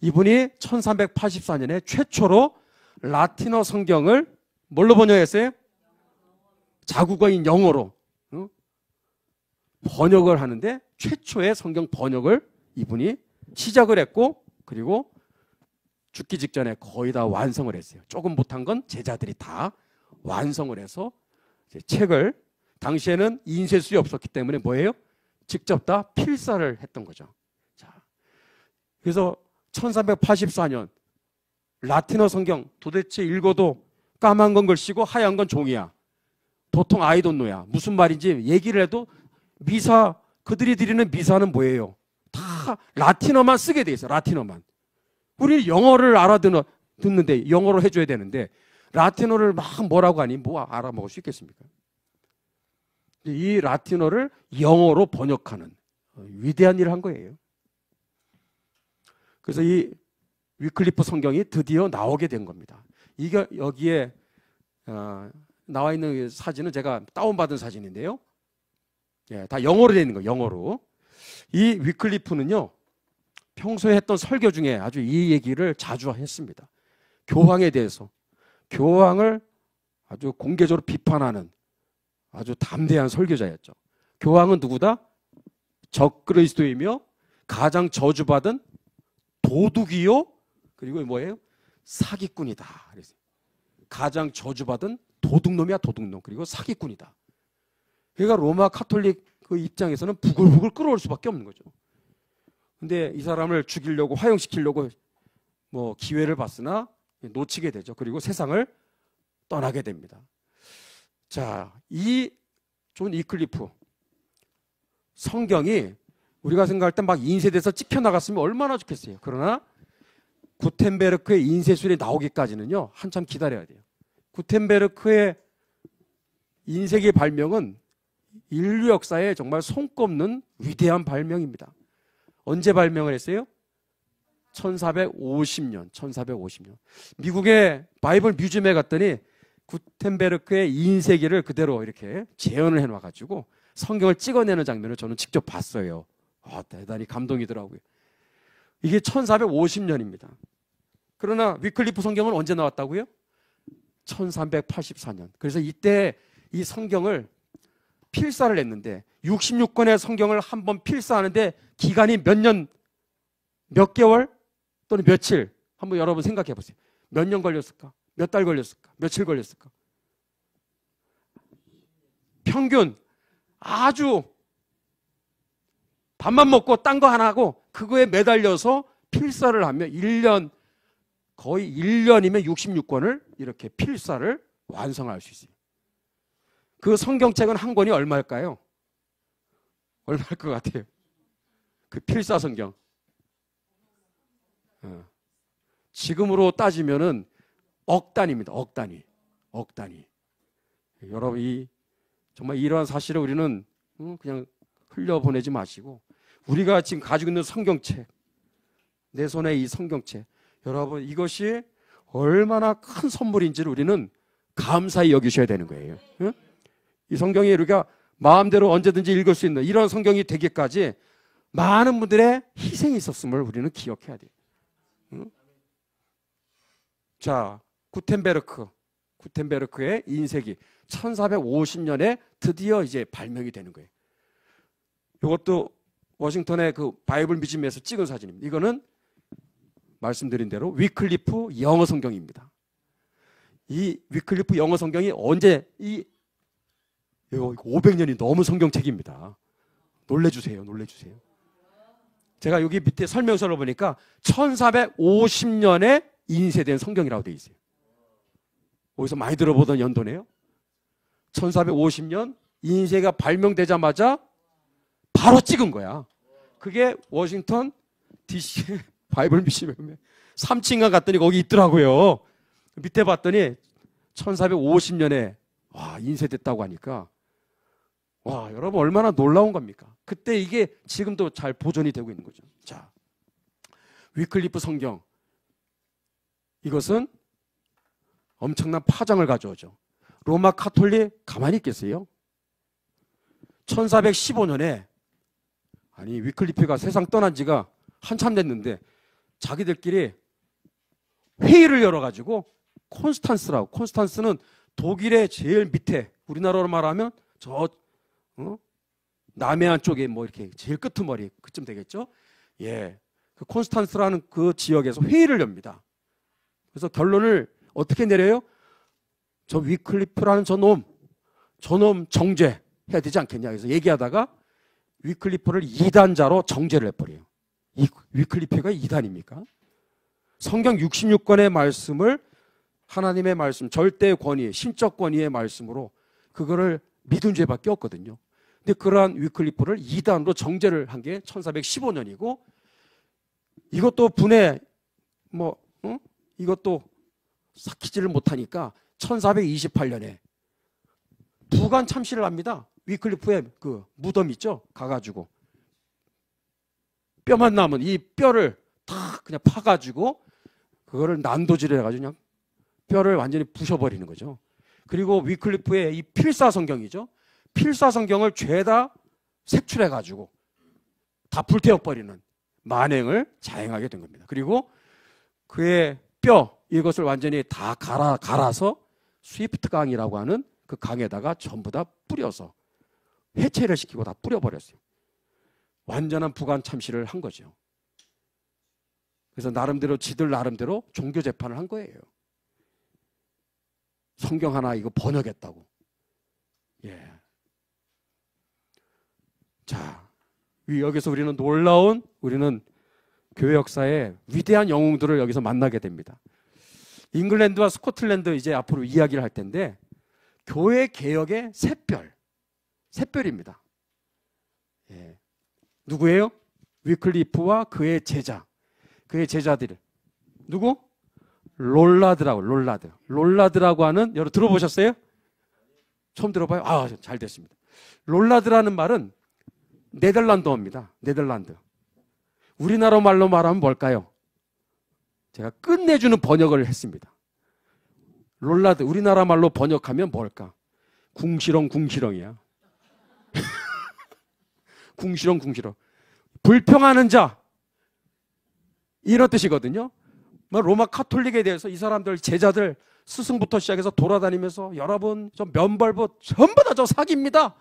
Speaker 1: 이분이 1384년에 최초로 라틴어 성경을 뭘로 번역했어요? 자국어인 영어로 번역을 하는데 최초의 성경 번역을 이분이 시작을 했고 그리고 죽기 직전에 거의 다 완성을 했어요. 조금 못한 건 제자들이 다 완성을 해서 책을 당시에는 인쇄술이 없었기 때문에 뭐예요? 직접 다 필사를 했던 거죠. 자, 그래서 1384년 라틴어 성경 도대체 읽어도 까만 건 글씨고 하얀 건 종이야. 도통 아이돈노야. 무슨 말인지 얘기를 해도 미사 그들이 드리는 미사는 뭐예요? 다 라틴어만 쓰게 돼 있어. 라틴어만. 우리 영어를 알아듣는데 영어로 해줘야 되는데 라틴어를 막 뭐라고 하니 뭐 알아먹을 수 있겠습니까? 이 라틴어를 영어로 번역하는 위대한 일을 한 거예요. 그래서 이 위클리프 성경이 드디어 나오게 된 겁니다. 이게 여기에 나와 있는 사진은 제가 다운받은 사진인데요. 다 영어로 되어 있는 거예요. 영어로. 이 위클리프는요. 평소에 했던 설교 중에 아주 이 얘기를 자주 했습니다. 교황에 대해서. 교황을 아주 공개적으로 비판하는 아주 담대한 설교자였죠. 교황은 누구다? 적그리스도이며 가장 저주받은 도둑이요. 그리고 뭐예요? 사기꾼이다. 그래서 가장 저주받은 도둑놈이야, 도둑놈. 그리고 사기꾼이다. 그러니까 로마 카톨릭 그 입장에서는 부글부글 끓어올 수밖에 없는 거죠. 근데 이 사람을 죽이려고 화형시키려고 뭐 기회를 봤으나 놓치게 되죠. 그리고 세상을 떠나게 됩니다. 자, 이 존 위클리프 성경이 우리가 생각할 때 막 인쇄돼서 찍혀 나갔으면 얼마나 좋겠어요. 그러나 구텐베르크의 인쇄술이 나오기까지는요 한참 기다려야 돼요. 구텐베르크의 인쇄기 발명은 인류 역사에 정말 손꼽는 위대한 발명입니다. 언제 발명을 했어요? 1450년. 미국의 바이블 뮤지엄에 갔더니 구텐베르크의 인쇄기를 그대로 이렇게 재현을 해놔가지고 성경을 찍어내는 장면을 저는 직접 봤어요. 대단히 감동이더라고요. 이게 1450년입니다. 그러나 위클리프 성경은 언제 나왔다고요? 1384년. 그래서 이때 이 성경을 필사를 했는데 66권의 성경을 한 번 필사하는데 기간이 몇 년, 몇 개월 또는 며칠 한번 여러분 생각해 보세요. 몇 년 걸렸을까? 몇 달 걸렸을까? 며칠 걸렸을까? 평균 아주 밥만 먹고 딴 거 하나 하고 그거에 매달려서 필사를 하면 1년 거의 1년이면 66권을 이렇게 필사를 완성할 수 있어요. 그 성경책은 한 권이 얼마일까요? 얼마일 것 같아요? 그 필사 성경. 지금으로 따지면은 억 단위입니다. 억 단위. 여러분 정말 이러한 사실을 우리는 그냥 흘려보내지 마시고 우리가 지금 가지고 있는 성경책, 내 손에 이 성경책, 여러분 이것이 얼마나 큰 선물인지를 우리는 감사히 여기셔야 되는 거예요. 이 성경이 우리가 마음대로 언제든지 읽을 수 있는 이런 성경이 되기까지 많은 분들의 희생이 있었음을 우리는 기억해야 돼요. 응? 자, 구텐베르크의 인쇄기 1450년에 드디어 이제 발명이 되는 거예요. 이것도 워싱턴의 그 바이블 뮤지엄에서 찍은 사진입니다. 이거는 말씀드린 대로 위클리프 영어 성경입니다. 이 위클리프 영어 성경이 언제 이거 500년이 넘은 성경책입니다. 놀래주세요. 제가 여기 밑에 설명서를 보니까 1450년에 인쇄된 성경이라고 되어 있어요. 어디서 많이 들어보던 연도네요. 1450년 인쇄가 발명되자마자 바로 찍은 거야. 그게 워싱턴 DC 바이블 뮤지엄에 3층간 갔더니 거기 있더라고요. 밑에 봤더니 1450년에 인쇄됐다고 하니까 와, 여러분 얼마나 놀라운 겁니까? 그때 이게 지금도 잘 보존이 되고 있는 거죠. 자, 위클리프 성경, 이것은 엄청난 파장을 가져오죠. 로마 카톨릭 가만히 있겠어요? 1415년에 아니 위클리프가 세상 떠난 지가 한참 됐는데 자기들끼리 회의를 열어가지고 콘스탄스는 독일의 제일 밑에, 우리나라로 말하면 남해안 쪽에 뭐 이렇게 제일 끄트머리 그쯤 되겠죠. 예, 그 콘스탄스라는 그 지역에서 회의를 엽니다. 그래서 결론을 어떻게 내려요? 저 위클리프라는 저놈 정죄해야 되지 않겠냐. 그래서 얘기하다가 위클리프를 이단자로 정죄를 해버려요. 위클리프가 이단입니까? 성경 66권의 말씀을 하나님의 말씀, 절대 권위, 신적 권위의 말씀으로 그거를 믿은 죄밖에 없거든요. 근데 그러한 위클리프를 이단으로 정죄를 한 게 1415년이고 이것도 분해 이것도 삭히지를 못하니까 1428년에 부관 참시를 합니다. 위클리프의 그 무덤 있죠? 가가지고 뼈만 남은 이 뼈를 다 그냥 파가지고 그거를 난도질을 해가지고 그냥 뼈를 완전히 부셔버리는 거죠. 그리고 위클리프의 이 필사성경이죠. 필사성경을 죄다 색출해가지고 다 불태워버리는 만행을 자행하게 된 겁니다. 그리고 그의 뼈 이것을 완전히 다 갈아서 스위프트 강이라고 하는 그 강에다가 전부 다 뿌려서 해체를 시키고 다 뿌려버렸어요. 완전한 부관 참시를 한 거죠. 그래서 지들 나름대로 종교 재판을 한 거예요. 성경 하나 이거 번역했다고. 예. 자, 여기서 우리는 우리는 교회 역사의 위대한 영웅들을 여기서 만나게 됩니다. 잉글랜드와 스코틀랜드 이제 앞으로 이야기를 할 텐데 교회 개혁의 샛별입니다. 예. 누구예요? 위클리프와 그의 제자들. 누구? 롤라드라고 하는, 여러분 들어보셨어요? 처음 들어봐요? 잘 됐습니다. 롤라드라는 말은 네덜란드어입니다. 네덜란드. 우리나라 말로 말하면 뭘까요? 제가 끝내주는 번역을 했습니다. 롤라드, 우리나라 말로 번역하면 뭘까? 궁시렁이야. 궁시렁. 불평하는 자. 이런 뜻이거든요. 로마 카톨릭에 대해서 이 사람들, 제자들, 스승부터 시작해서 돌아다니면서 여러분, 저 면벌부 전부 다 저 사기입니다.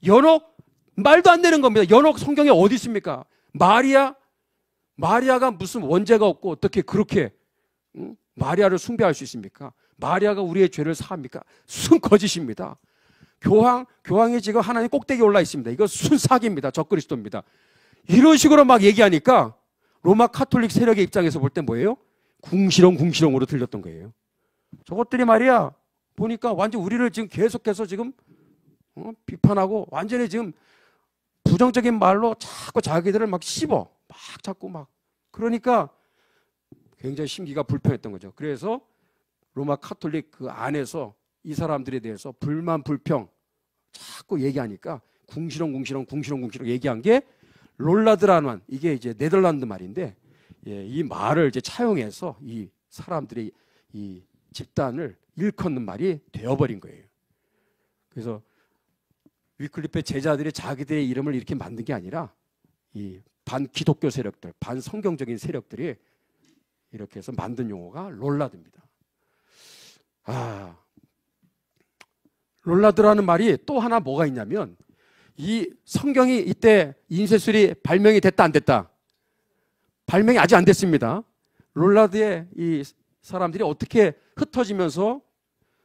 Speaker 1: 연옥, 말도 안 되는 겁니다. 연옥 성경에 어디 있습니까? 마리아가 무슨 원죄가 없고 어떻게 그렇게 마리아를 숭배할 수 있습니까? 마리아가 우리의 죄를 사합니까? 순 거짓입니다. 교황이 지금 하나님 꼭대기에 올라 있습니다. 이거 순 사기입니다. 적그리스도입니다. 이런 식으로 막 얘기하니까 로마 카톨릭 세력의 입장에서 볼 때 뭐예요? 궁시렁으로 들렸던 거예요. 저것들이 말이야 보니까 완전 우리를 지금 계속해서 지금 비판하고 완전히 지금 부정적인 말로 자꾸 자기들을 막 씹어. 자꾸 그러니까 굉장히 심기가 불편했던 거죠. 그래서 로마 카톨릭 그 안에서 이 사람들에 대해서 불만, 불평 자꾸 얘기하니까 궁시렁 얘기한 게 롤라드라는, 이게 이제 네덜란드 말인데, 예, 이 말을 이제 차용해서 이 사람들이 이 집단을 일컫는 말이 되어버린 거예요. 그래서 위클리프의 제자들이 자기들의 이름을 이렇게 만든 게 아니라 이 반기독교 세력들, 반성경적인 세력들이 이렇게 해서 만든 용어가 롤라드입니다. 롤라드라는 말이 또 하나 뭐가 있냐면, 이 성경이 이때 인쇄술이 발명이 됐다 안 됐다? 발명이 아직 안 됐습니다. 롤라드의 이 사람들이 어떻게 흩어지면서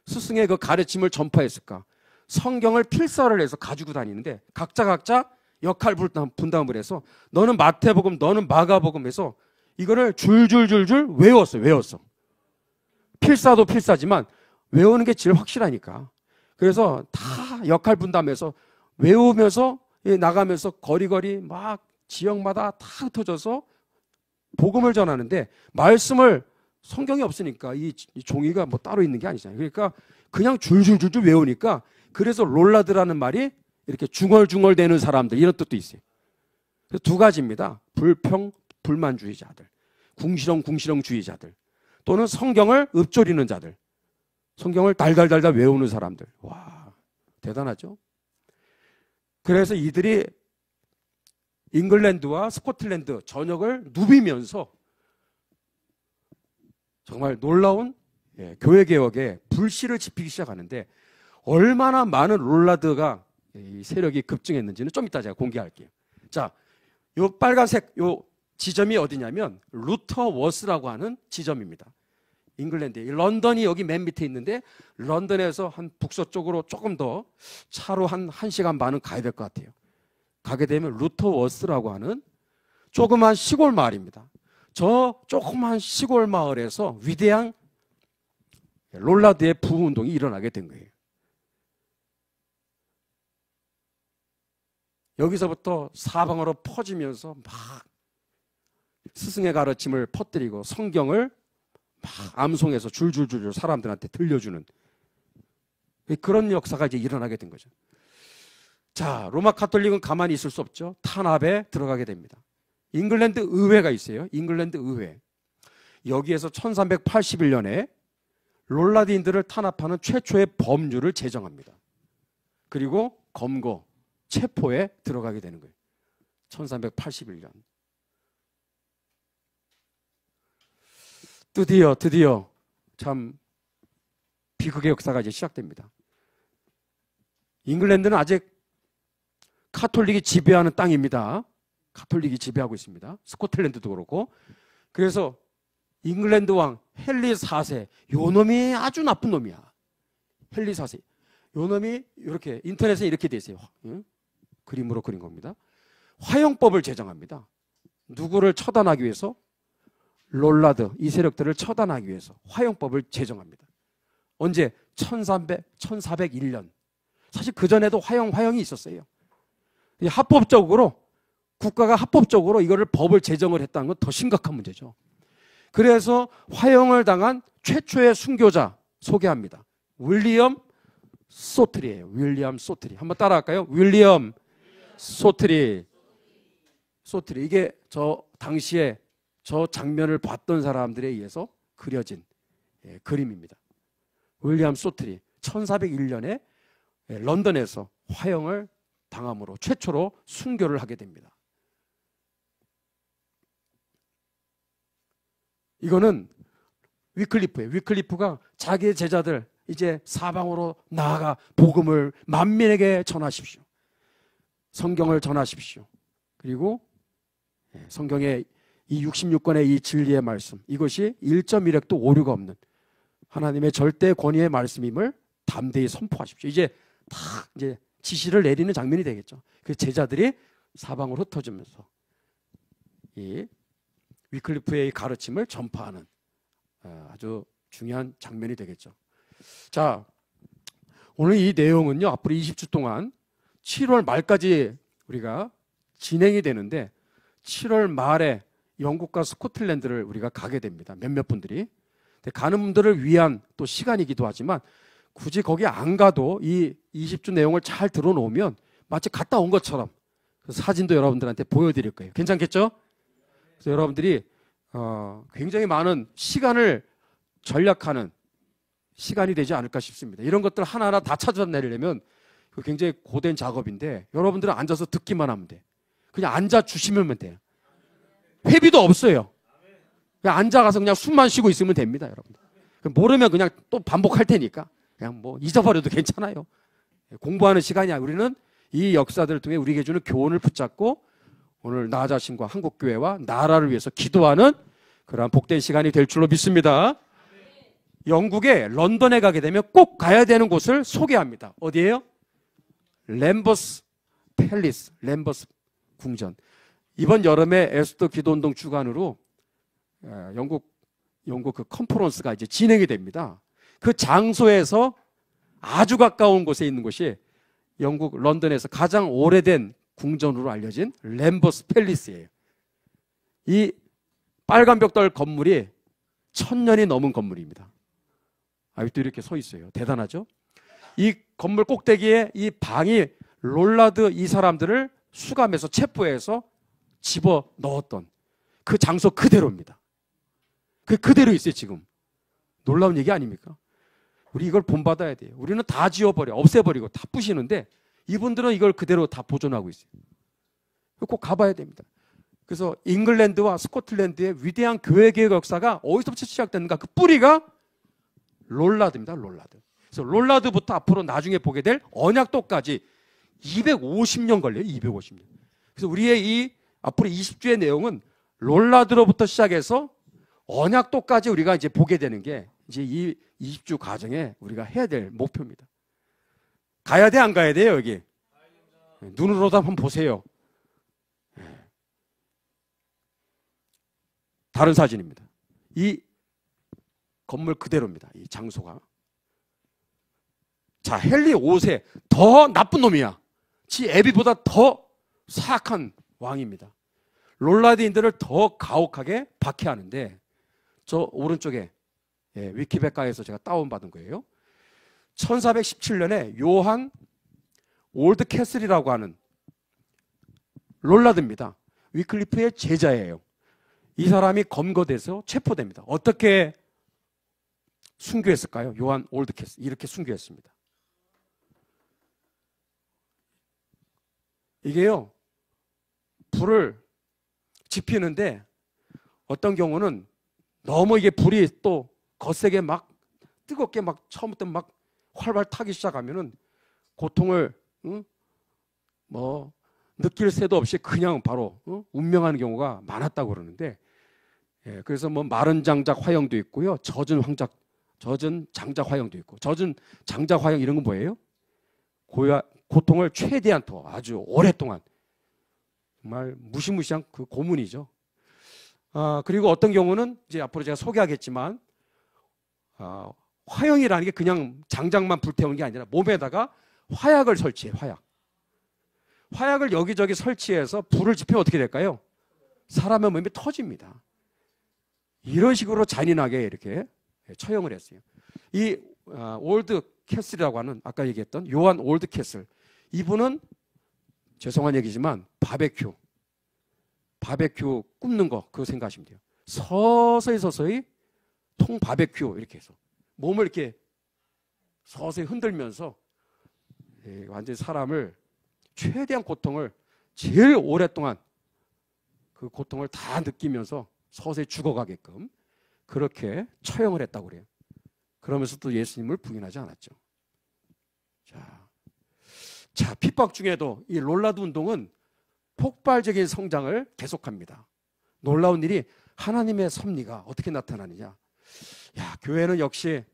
Speaker 1: 스승의 그 가르침을 전파했을까? 성경을 필사를 해서 가지고 다니는데 각자 역할 분담을 해서 너는 마태복음, 너는 마가복음 해서 이거를 줄줄줄줄 외웠어. 필사도 필사지만 외우는 게 제일 확실하니까. 그래서 다 역할 분담해서 외우면서 나가면서 거리거리 막 지역마다 다 흩어져서 복음을 전하는데, 말씀을 성경이 없으니까 이 종이가 뭐 따로 있는 게 아니잖아요. 그러니까 그냥 줄줄줄줄 외우니까, 그래서 롤라드라는 말이 이렇게 중얼중얼대는 사람들, 이런 뜻도 있어요. 그래서 두 가지입니다. 불평불만주의자들, 궁시렁궁시렁주의자들, 또는 성경을 읊조리는 자들, 성경을 달달달달 외우는 사람들. 와, 대단하죠? 그래서 이들이 잉글랜드와 스코틀랜드 전역을 누비면서 정말 놀라운 교회개혁에 불씨를 지피기 시작하는데, 얼마나 많은 롤라드가 이 세력이 급증했는지는 좀 이따 제가 공개할게요. 자, 요 빨간색 요 지점이 어디냐면 루터워스라고 하는 지점입니다. 잉글랜드, 런던이 여기 맨 밑에 있는데, 런던에서 한 북서쪽으로 조금 더 차로 한 1시간 반은 가야 될 것 같아요. 가게 되면 루터워스라고 하는 조그만 시골 마을입니다. 저 조그만 시골 마을에서 위대한 롤라드의 부흥운동이 일어나게 된 거예요. 여기서부터 사방으로 퍼지면서 막 스승의 가르침을 퍼뜨리고 성경을 막 암송해서 줄줄줄 사람들한테 들려주는 그런 역사가 이제 일어나게 된 거죠. 자, 로마 카톨릭은 가만히 있을 수 없죠. 탄압에 들어가게 됩니다. 잉글랜드 의회가 있어요. 잉글랜드 의회. 여기에서 1381년에 롤라드인들을 탄압하는 최초의 법률을 제정합니다. 그리고 검거, 체포에 들어가게 되는 거예요. 1381년. 드디어 참 비극의 역사가 이제 시작됩니다. 잉글랜드는 아직 카톨릭이 지배하는 땅입니다. 카톨릭이 지배하고 있습니다. 스코틀랜드도 그렇고. 그래서 잉글랜드 왕 헨리 4세, 요 놈이 아주 나쁜 놈이야. 헨리 4세. 요 놈이 이렇게 인터넷에 이렇게 돼 있어요. 그림으로 그린 겁니다. 화형법을 제정합니다. 누구를 처단하기 위해서? 롤라드, 이 세력들을 처단하기 위해서 화형법을 제정합니다. 언제? 1401년. 사실 그전에도 화형이 있었어요. 합법적으로, 국가가 합법적으로 이거를 법을 제정을 했다는 건 더 심각한 문제죠. 그래서 화형을 당한 최초의 순교자 소개합니다. 윌리엄 소트리예요. 윌리엄 소트리. 한번 따라할까요? 윌리엄 소트리. 이게 저 당시에 저 장면을 봤던 사람들에 의해서 그려진 그림입니다. 윌리엄 소트리. 1401년에 런던에서 화형을 당함으로 최초로 순교를 하게 됩니다. 이거는 위클리프예요. 위클리프가 자기의 제자들 이제 사방으로 나아가 복음을 만민에게 전하십시오. 성경을 전하십시오. 그리고 성경의 이 66권의 이 진리의 말씀, 이것이 1.1획도 오류가 없는 하나님의 절대 권위의 말씀임을 담대히 선포하십시오. 이제 다 이제 지시를 내리는 장면이 되겠죠. 그 제자들이 사방으로 흩어지면서 이 위클리프의 가르침을 전파하는 아주 중요한 장면이 되겠죠. 자, 오늘 이 내용은요, 앞으로 20주 동안 7월 말까지 우리가 진행이 되는데, 7월 말에 영국과 스코틀랜드를 우리가 가게 됩니다. 몇몇 분들이. 가는 분들을 위한 또 시간이기도 하지만, 굳이 거기 안 가도 이 20주 내용을 잘 들어놓으면 마치 갔다 온 것처럼 사진도 여러분들한테 보여드릴 거예요. 괜찮겠죠? 그래서 여러분들이 굉장히 많은 시간을 절약하는 시간이 되지 않을까 싶습니다. 이런 것들 하나하나 다 찾아내려면 그 굉장히 고된 작업인데 여러분들은 앉아서 듣기만 하면 돼. 그냥 앉아 주시면 돼요. 회비도 없어요. 그냥 앉아가서 그냥 숨만 쉬고 있으면 됩니다, 여러분들. 모르면 그냥 또 반복할 테니까 그냥 뭐 잊어버려도 괜찮아요. 공부하는 시간이야. 우리는 이 역사들을 통해 우리에게 주는 교훈을 붙잡고 오늘 나 자신과 한국교회와 나라를 위해서 기도하는 그러한 복된 시간이 될 줄로 믿습니다. 영국의 런던에 가게 되면 꼭 가야 되는 곳을 소개합니다. 어디예요? 램버스 팰리스, 램버스 궁전. 이번 여름에 에스더 기도운동 주관으로 영국 그 컨퍼런스가 이제 진행이 됩니다. 그 장소에서 아주 가까운 곳에 있는 곳이 영국 런던에서 가장 오래된 궁전으로 알려진 램버스 팰리스예요. 이 빨간 벽돌 건물이 1000년이 넘은 건물입니다. 아직도 이렇게 서 있어요. 대단하죠? 이 건물 꼭대기에 이 방이 롤라드 이 사람들을 수감해서 체포해서 집어 넣었던 그 장소 그대로입니다. 그대로 있어요, 지금. 놀라운 얘기 아닙니까? 우리 이걸 본받아야 돼요. 우리는 다 지워버려, 없애버리고 다 부시는데 이분들은 이걸 그대로 다 보존하고 있어요. 꼭 가봐야 됩니다. 그래서 잉글랜드와 스코틀랜드의 위대한 교회개혁 역사가 어디서부터 시작됐는가? 그 뿌리가 롤라드입니다. 롤라드. 그래서 롤라드부터 앞으로 나중에 보게 될 언약도까지 250년 걸려요. 250년. 그래서 우리의 이 앞으로 20주의 내용은 롤라드로부터 시작해서 언약도까지 우리가 이제 보게 되는 게 이제 이 20주 과정에 우리가 해야 될 목표입니다. 가야 돼, 안 가야 돼요, 여기? 눈으로도 한번 보세요. 다른 사진입니다. 이 건물 그대로입니다. 이 장소가. 자, 헨리 5세 더 나쁜 놈이야. 지 애비보다 더 사악한 왕입니다. 롤라드인들을 더 가혹하게 박해하는데 저 오른쪽에 위키백과에서 제가 다운받은 거예요. 1417년에 요한 올드 캐슬이라고 하는 롤라드입니다. 위클리프의 제자예요. 이 사람이 검거돼서 체포됩니다. 어떻게 순교했을까요? 요한 올드 캐슬 이렇게 순교했습니다. 이게요, 불을 지피는데 어떤 경우는 너무 이게 불이 또 거세게 막 뜨겁게 막 처음부터 막 활발 타기 시작하면은 고통을 뭐 느낄 새도 없이 그냥 바로 운명하는 경우가 많았다고 그러는데, 그래서 뭐 마른 장작 화형도 있고요, 젖은 장작 화형도 있고. 젖은 장작 화형 이런 건 뭐예요? 고통을 최대한 더 아주 오랫동안 정말 무시무시한 그 고문이죠. 그리고 어떤 경우는 이제 앞으로 제가 소개하겠지만 화형이라는 게 그냥 장작만 불태우는 게 아니라 몸에다가 화약을 설치해. 화약을 여기저기 설치해서 불을 지피면 어떻게 될까요? 사람의 몸이 터집니다. 이런 식으로 잔인하게 이렇게 처형을 했어요. 이 올드 캐슬이라고 하는 아까 얘기했던 요한 올드 캐슬, 이분은 죄송한 얘기지만 바베큐 굽는 거 그거 생각하시면 돼요. 서서히 통 바베큐 이렇게 해서 몸을 이렇게 서서히 흔들면서 완전히 사람을 최대한 고통을 제일 오랫동안 그 고통을 다 느끼면서 서서히 죽어가게끔 그렇게 처형을 했다고 그래요. 그러면서 또 예수님을 부인하지 않았죠. 자, 핍박 중에도 이 롤라드 운동은 폭발적인 성장을 계속합니다. 놀라운 일이 하나님의 섭리가 어떻게 나타나느냐. 교회는 역시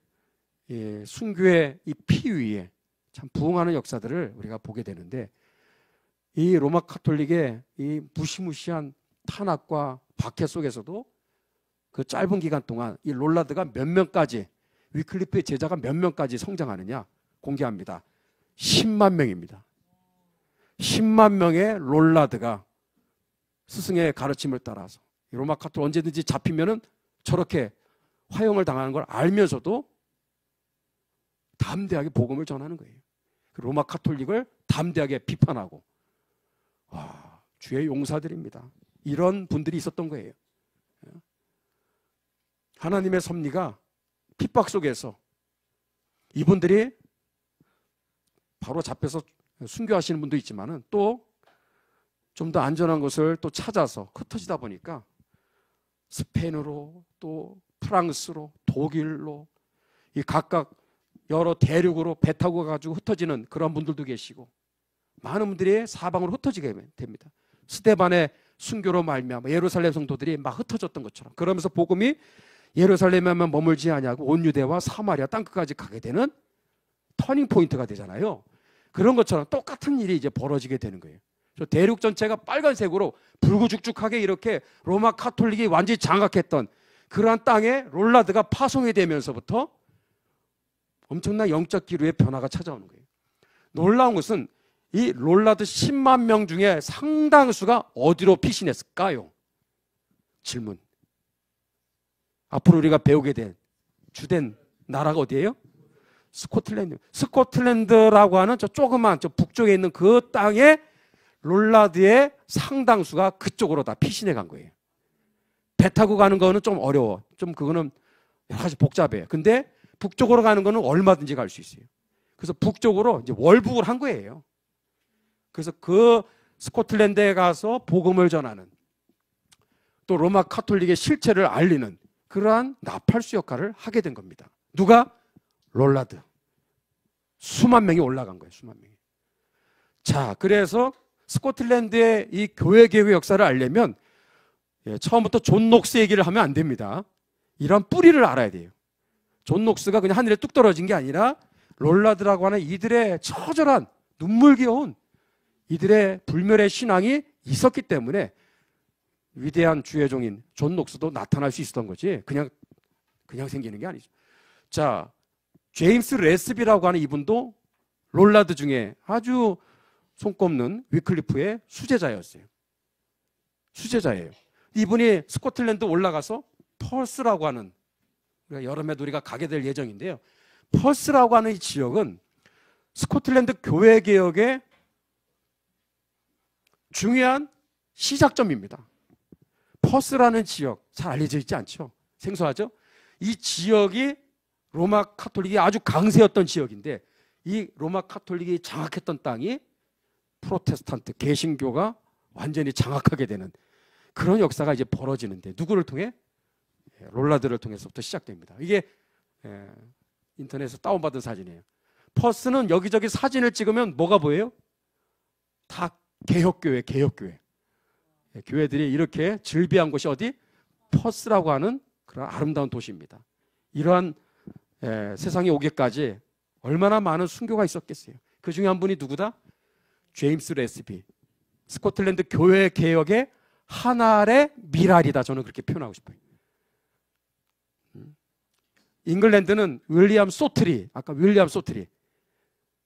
Speaker 1: 순교의 이 피 위에 참 부흥하는 역사들을 우리가 보게 되는데, 이 로마 카톨릭의 이 무시무시한 탄압과 박해 속에서도 그 짧은 기간 동안 이 롤라드가 몇 명까지, 위클리프의 제자가 몇 명까지 성장하느냐 공개합니다. 10만 명입니다. 10만 명의 롤라드가 스승의 가르침을 따라서 로마 카톨릭 언제든지 잡히면은 저렇게 화형을 당하는 걸 알면서도 담대하게 복음을 전하는 거예요. 로마 카톨릭을 담대하게 비판하고, 주의 용사들입니다. 이런 분들이 있었던 거예요. 하나님의 섭리가 핍박 속에서 이분들이 바로 잡혀서 순교하시는 분도 있지만은 또 좀 더 안전한 곳을 또 찾아서 흩어지다 보니까 스페인으로 또 프랑스로 독일로 이 각각 여러 대륙으로 배 타고 가지고 흩어지는 그런 분들도 계시고 많은 분들이 사방으로 흩어지게 됩니다. 스데반의 순교로 말미암아 예루살렘 성도들이 막 흩어졌던 것처럼 그러면서 복음이 예루살렘에만 머물지 아니하고 온 유대와 사마리아 땅끝까지 가게 되는 터닝 포인트가 되잖아요. 그런 것처럼 똑같은 일이 이제 벌어지게 되는 거예요. 대륙 전체가 빨간색으로 불구죽죽하게 이렇게 로마 카톨릭이 완전히 장악했던 그러한 땅에 롤라드가 파송이 되면서부터 엄청난 영적 기류의 변화가 찾아오는 거예요. 놀라운 것은 이 롤라드 10만 명 중에 상당수가 어디로 피신했을까요? 질문. 앞으로 우리가 배우게 될 주된 나라가 어디예요? 스코틀랜드. 스코틀랜드라고 하는 저 조그만 저 북쪽에 있는 그 땅에 롤라드의 상당수가 그쪽으로 다 피신해 간 거예요. 배 타고 가는 거는 좀 어려워. 좀 그거는 여러 가지 복잡해요. 근데 북쪽으로 가는 거는 얼마든지 갈 수 있어요. 그래서 북쪽으로 이제 월북을 한 거예요. 그래서 그 스코틀랜드에 가서 복음을 전하는 또 로마 카톨릭의 실체를 알리는 그러한 나팔수 역할을 하게 된 겁니다. 누가? 롤라드. 수만 명이 올라간 거예요. 수만 명이. 자, 그래서 스코틀랜드의 이 교회 개혁의 역사를 알려면 처음부터 존 녹스 얘기를 하면 안 됩니다. 이런 뿌리를 알아야 돼요. 존 녹스가 그냥 하늘에 뚝 떨어진 게 아니라 롤라드라고 하는 이들의 처절한 눈물겨운 이들의 불멸의 신앙이 있었기 때문에 위대한 주의 종인 존 녹스도 나타날 수 있었던 거지 그냥 생기는 게 아니죠. 자, 제임스 레스비라고 하는 이분도 롤라드 중에 아주 손꼽는 위클리프의 수제자였어요. 수제자예요. 이분이 스코틀랜드 올라가서 펄스라고 하는 우리가 여름에도 우리가 가게 될 예정인데요. 펄스라고 하는 이 지역은 스코틀랜드 교회 개혁의 중요한 시작점입니다. 펄스라는 지역 잘 알려져 있지 않죠? 생소하죠? 이 지역이 로마 카톨릭이 아주 강세였던 지역인데 이 로마 카톨릭이 장악했던 땅이 프로테스탄트 개신교가 완전히 장악하게 되는 그런 역사가 이제 벌어지는데 누구를 통해? 롤라드를 통해서부터 시작됩니다. 이게 인터넷에서 다운받은 사진이에요. 퍼스는 여기저기 사진을 찍으면 뭐가 보여요? 다 개혁교회. 교회들이 이렇게 즐비한 곳이 어디? 퍼스라고 하는 그런 아름다운 도시입니다. 이러한 세상에 오기까지 얼마나 많은 순교가 있었겠어요. 그 중에 한 분이 누구다? 제임스 레스비. 스코틀랜드 교회 개혁의 한 알의 미랄이다. 저는 그렇게 표현하고 싶어요. 잉글랜드는 윌리엄 소트리, 아까 윌리엄 소트리.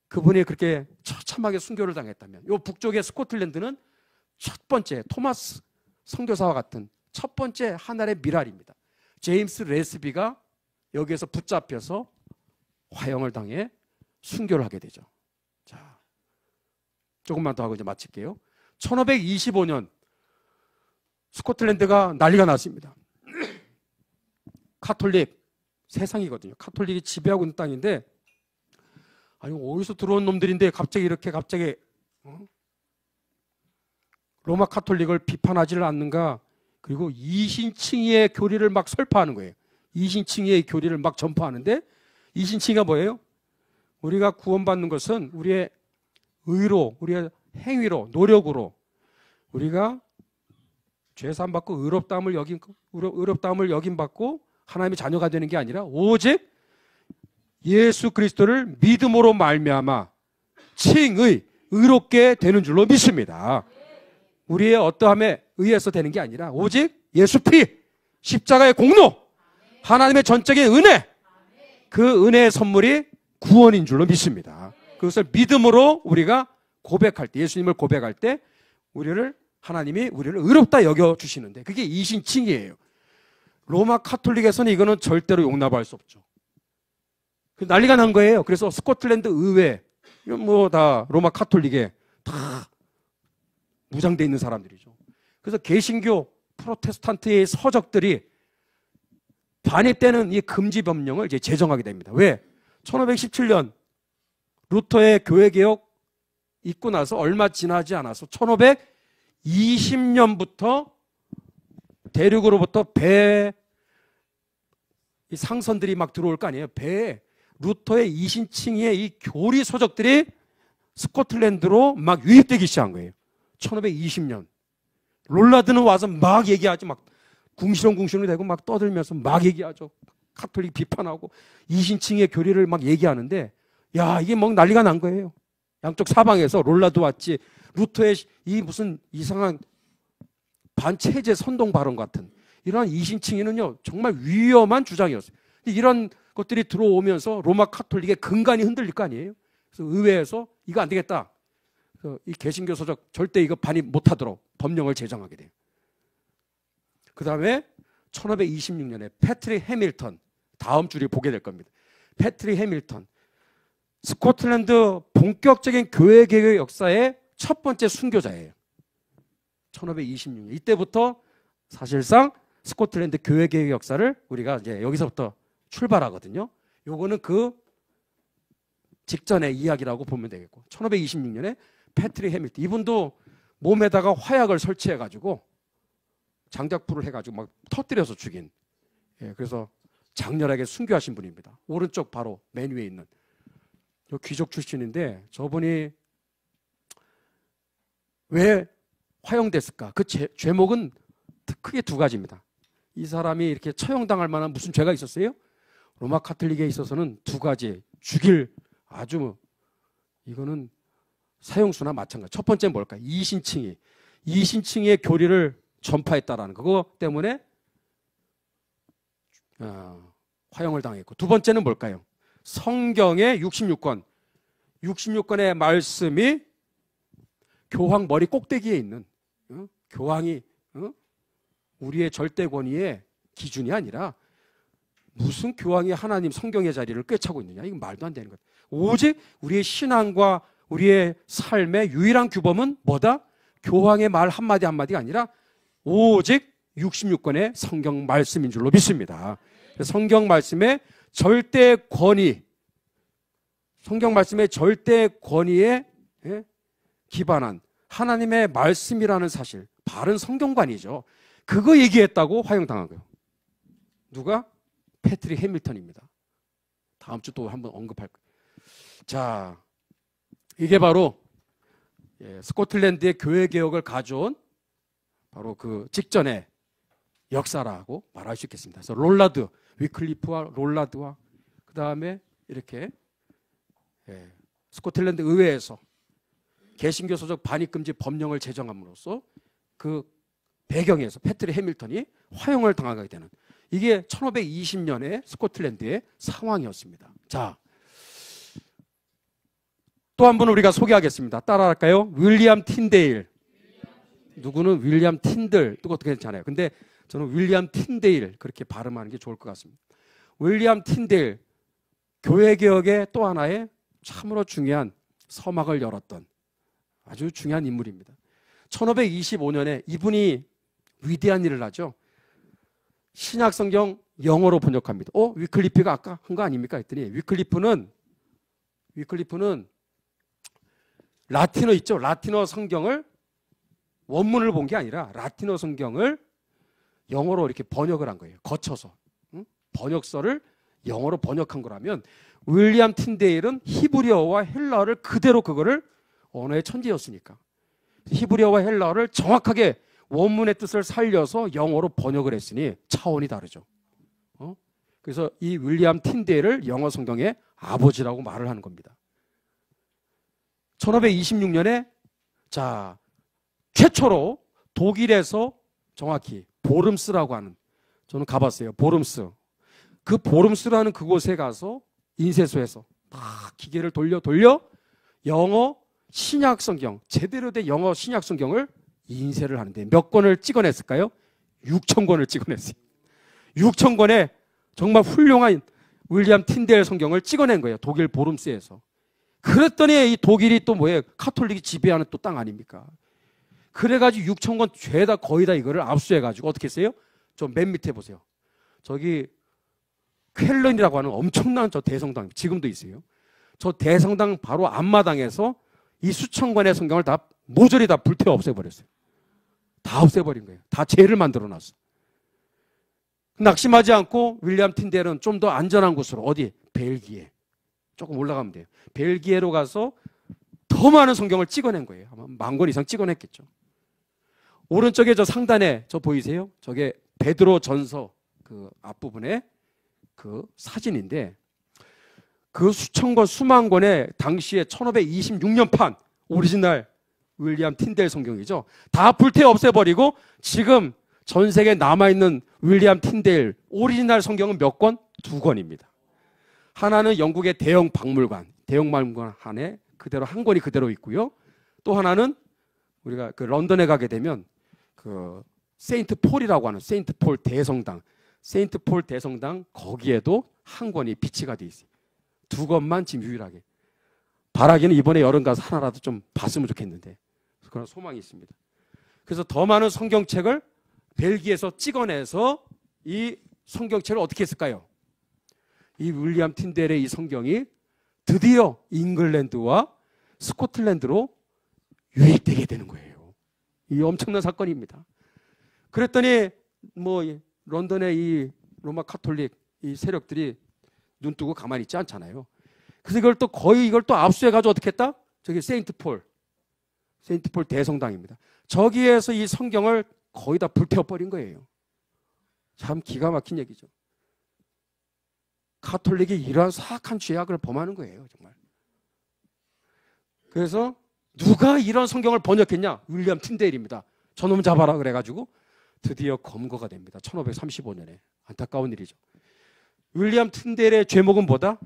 Speaker 1: 그분이 그렇게 처참하게 순교를 당했다면 이 북쪽의 스코틀랜드는 첫 번째 토마스 선교사와 같은 첫 번째 한 알의 미랄입니다. 제임스 레스비가 여기에서 붙잡혀서 화형을 당해 순교를 하게 되죠. 자, 조금만 더 하고 이제 마칠게요. 1525년 스코틀랜드가 난리가 났습니다. 카톨릭 세상이거든요. 카톨릭이 지배하고 있는 땅인데 아니 어디서 들어온 놈들인데 갑자기 로마 카톨릭을 비판하지를 않는가. 그리고 이신칭의의 교리를 막 설파하는 거예요. 이신칭의의 교리를 막 전파하는데 이신칭의가 뭐예요? 우리가 구원받는 것은 우리의 의로, 우리의 행위로, 노력으로 우리가 죄사함받고 의롭다함을 여김받고 하나님의 자녀가 되는 게 아니라 오직 예수 그리스도를 믿음으로 말미암아 칭의, 의롭게 되는 줄로 믿습니다. 우리의 어떠함에 의해서 되는 게 아니라 오직 예수 피, 십자가의 공로, 하나님의 전적인 은혜, 그 은혜의 선물이 구원인 줄로 믿습니다. 그것을 믿음으로 우리가 고백할 때, 예수님을 고백할 때 하나님이 우리를 의롭다 여겨주시는데 그게 이신칭이에요. 로마 카톨릭에서는 이거는 절대로 용납할 수 없죠. 난리가 난 거예요. 그래서 스코틀랜드 의회, 뭐 다 로마 카톨릭에 다 무장되어 있는 사람들이죠. 그래서 개신교 프로테스탄트의 서적들이 반입되는 이 금지 법령을 이제 제정하게 됩니다. 왜? 1517년 루터의 교회개혁 있고 나서 얼마 지나지 않아서 1520년부터 대륙으로부터 배 상선들이 막 들어올 거 아니에요. 배에 루터의 이신칭의 이 교리 서적들이 스코틀랜드로 막 유입되기 시작한 거예요. 1520년. 롤라드는 와서 막 얘기하죠. 막 궁시렁궁시렁 되고 막 떠들면서 막 얘기하죠. 카톨릭 비판하고 이신칭의 교리를 막 얘기하는데, 야, 이게 막 난리가 난 거예요. 양쪽 사방에서 롤라드 왔지, 루터의 이 무슨 이상한 반체제 선동 발언 같은 이러한 이신칭의는요 정말 위험한 주장이었어요. 이런 것들이 들어오면서 로마 카톨릭의 근간이 흔들릴 거 아니에요. 그래서 의회에서 이거 안 되겠다, 이 개신교 서적 절대 이거 반입 못하도록 법령을 제정하게 돼요. 그 다음에 1526년에 패트릭 해밀턴, 다음 줄이 보게 될 겁니다. 패트릭 해밀턴, 스코틀랜드 본격적인 교회 개혁 역사의 첫 번째 순교자예요. 1526년. 이때부터 사실상 스코틀랜드 교회 개혁 역사를 우리가 이제 여기서부터 출발하거든요. 요거는 그 직전의 이야기라고 보면 되겠고, 1526년에 패트릭 해밀턴, 이분도 몸에다가 화약을 설치해가지고 장작불을 해가지고 막 터뜨려서 죽인, 그래서 장렬하게 순교하신 분입니다. 오른쪽 바로 맨 위에 있는 귀족 출신인데, 저분이 왜 화형됐을까? 그 죄목은 크게 두 가지입니다. 이 사람이 이렇게 처형당할 만한 무슨 죄가 있었어요? 로마 카톨릭에 있어서는 두 가지, 죽일 아주, 이거는 사형수나 마찬가지. 첫 번째는 뭘까요? 이신칭의 교리를 전파했다라는 그거 때문에 화형을 당했고, 두 번째는 뭘까요? 성경의 66권의 말씀이 교황 머리 꼭대기에 있는, 교황이 우리의 절대 권위의 기준이 아니라 무슨 교황이 하나님 성경의 자리를 꿰차고 있느냐, 이건 말도 안 되는 것. 오직 우리의 신앙과 우리의 삶의 유일한 규범은 뭐다? 교황의 말 한마디 한마디가 아니라 오직 66권의 성경 말씀인 줄로 믿습니다. 성경 말씀의 절대 권위, 성경 말씀의 절대 권위에 기반한 하나님의 말씀이라는 사실, 바른 성경관이죠. 그거 얘기했다고 화형당한 거예요. 누가? 패트릭 해밀턴입니다. 다음 주 또 한번 언급할 거예요. 자, 이게 바로 스코틀랜드의 교회 개혁을 가져온 바로 그 직전의 역사라고 말할 수 있겠습니다. 그래서 롤라드, 위클리프와 롤라드와 그 다음에 이렇게 스코틀랜드 의회에서 개신교 서적 반입금지 법령을 제정함으로써 그 배경에서 패트릭 해밀턴이 화형을 당하게 되는, 이게 1520년의 스코틀랜드의 상황이었습니다. 자, 또 한 분 우리가 소개하겠습니다. 따라할까요? 윌리엄 틴데일. 누구는 윌리엄 틴들, 또 어떻게 괜찮아요. 근데 저는 윌리엄 틴데일 그렇게 발음하는 게 좋을 것 같습니다. 윌리엄 틴데일, 교회개혁의 또 하나의 참으로 중요한 서막을 열었던 아주 중요한 인물입니다. 1525년에 이분이 위대한 일을 하죠. 신약성경 영어로 번역합니다. 위클리프가 아까 한 거 아닙니까? 했더니 위클리프는 라틴어 있죠? 라틴어 성경을 원문을 본 게 아니라 라틴어 성경을 영어로 이렇게 번역을 한 거예요. 거쳐서. 번역서를 영어로 번역한 거라면 윌리엄 틴데일은 히브리어와 헬라어를 그대로 그거를 언어의 천재였으니까 히브리어와 헬라어를 정확하게 원문의 뜻을 살려서 영어로 번역을 했으니 차원이 다르죠. 그래서 이 윌리엄 틴데일을 영어 성경의 아버지라고 말을 하는 겁니다. 1526년에 자 최초로 독일에서 정확히 보름스라고 하는, 저는 가봤어요. 보름스. 그 보름스라는 그곳에 가서 인쇄소에서 막 기계를 돌려 영어 신약 성경, 제대로 된 영어 신약 성경을 인쇄를 하는데 몇 권을 찍어냈을까요? 6,000권을 찍어냈어요. 6,000권의 정말 훌륭한 윌리엄 틴데일 성경을 찍어낸 거예요. 독일 보름스에서. 그랬더니 이 독일이 또 뭐예요? 카톨릭이 지배하는 또 땅 아닙니까? 그래가지고 6,000권 죄다 거의 다 이거를 압수해가지고 어떻게 했어요? 저 맨 밑에 보세요. 저기 쾰른이라고 하는 엄청난 저 대성당 지금도 있어요. 저 대성당 바로 앞마당에서 이 수천 권의 성경을 다 모조리 다 불태워 없애버렸어요. 다 없애버린 거예요. 다 죄를 만들어놨어. 낙심하지 않고 윌리엄 틴델은 좀 더 안전한 곳으로, 어디? 벨기에. 조금 올라가면 돼요. 벨기에로 가서 더 많은 성경을 찍어낸 거예요. 아마 10,000권 이상 찍어냈겠죠. 오른쪽에 저 상단에 저 보이세요? 저게 베드로 전서 그 앞부분에 그 사진인데, 그 수천 권, 수만 권의 당시에 1526년판 오리지널 윌리엄 틴델 성경이죠. 다 불태워 없애버리고 지금 전 세계에 남아있는 윌리엄 틴델 오리지널 성경은 몇 권? 2권입니다. 하나는 영국의 대형 박물관 안에 그대로 한 권이 그대로 있고요. 또 하나는 우리가 그 런던에 가게 되면 그 세인트 폴이라고 하는 세인트 폴 대성당 거기에도 한 권이 비치가 돼 있어요. 2권만 지금 유일하게. 바라기는 이번에 여름 가서 하나라도 좀 봤으면 좋겠는데 그런 소망이 있습니다. 그래서 더 많은 성경책을 벨기에에서 찍어내서 이 성경책을 어떻게 했을까요? 이 윌리엄 틴델의 이 성경이 드디어 잉글랜드와 스코틀랜드로 유입되게 되는 거예요. 이 엄청난 사건입니다. 그랬더니 뭐 런던의 이 로마 카톨릭 이 세력들이 눈 뜨고 가만히 있지 않잖아요. 그래서 이걸 또 거의 이걸 또 압수해가지고 어떻게 했다? 저기 세인트 폴 대성당입니다. 저기에서 이 성경을 거의 다 불태워버린 거예요. 참 기가 막힌 얘기죠. 카톨릭이 이러한 사악한 죄악을 범하는 거예요, 정말. 그래서 누가 이런 성경을 번역했냐? 윌리엄 틴델입니다. 저놈 잡아라 그래가지고 드디어 검거가 됩니다. 1535년에. 안타까운 일이죠. 윌리엄 틴델의 죄목은 뭐다?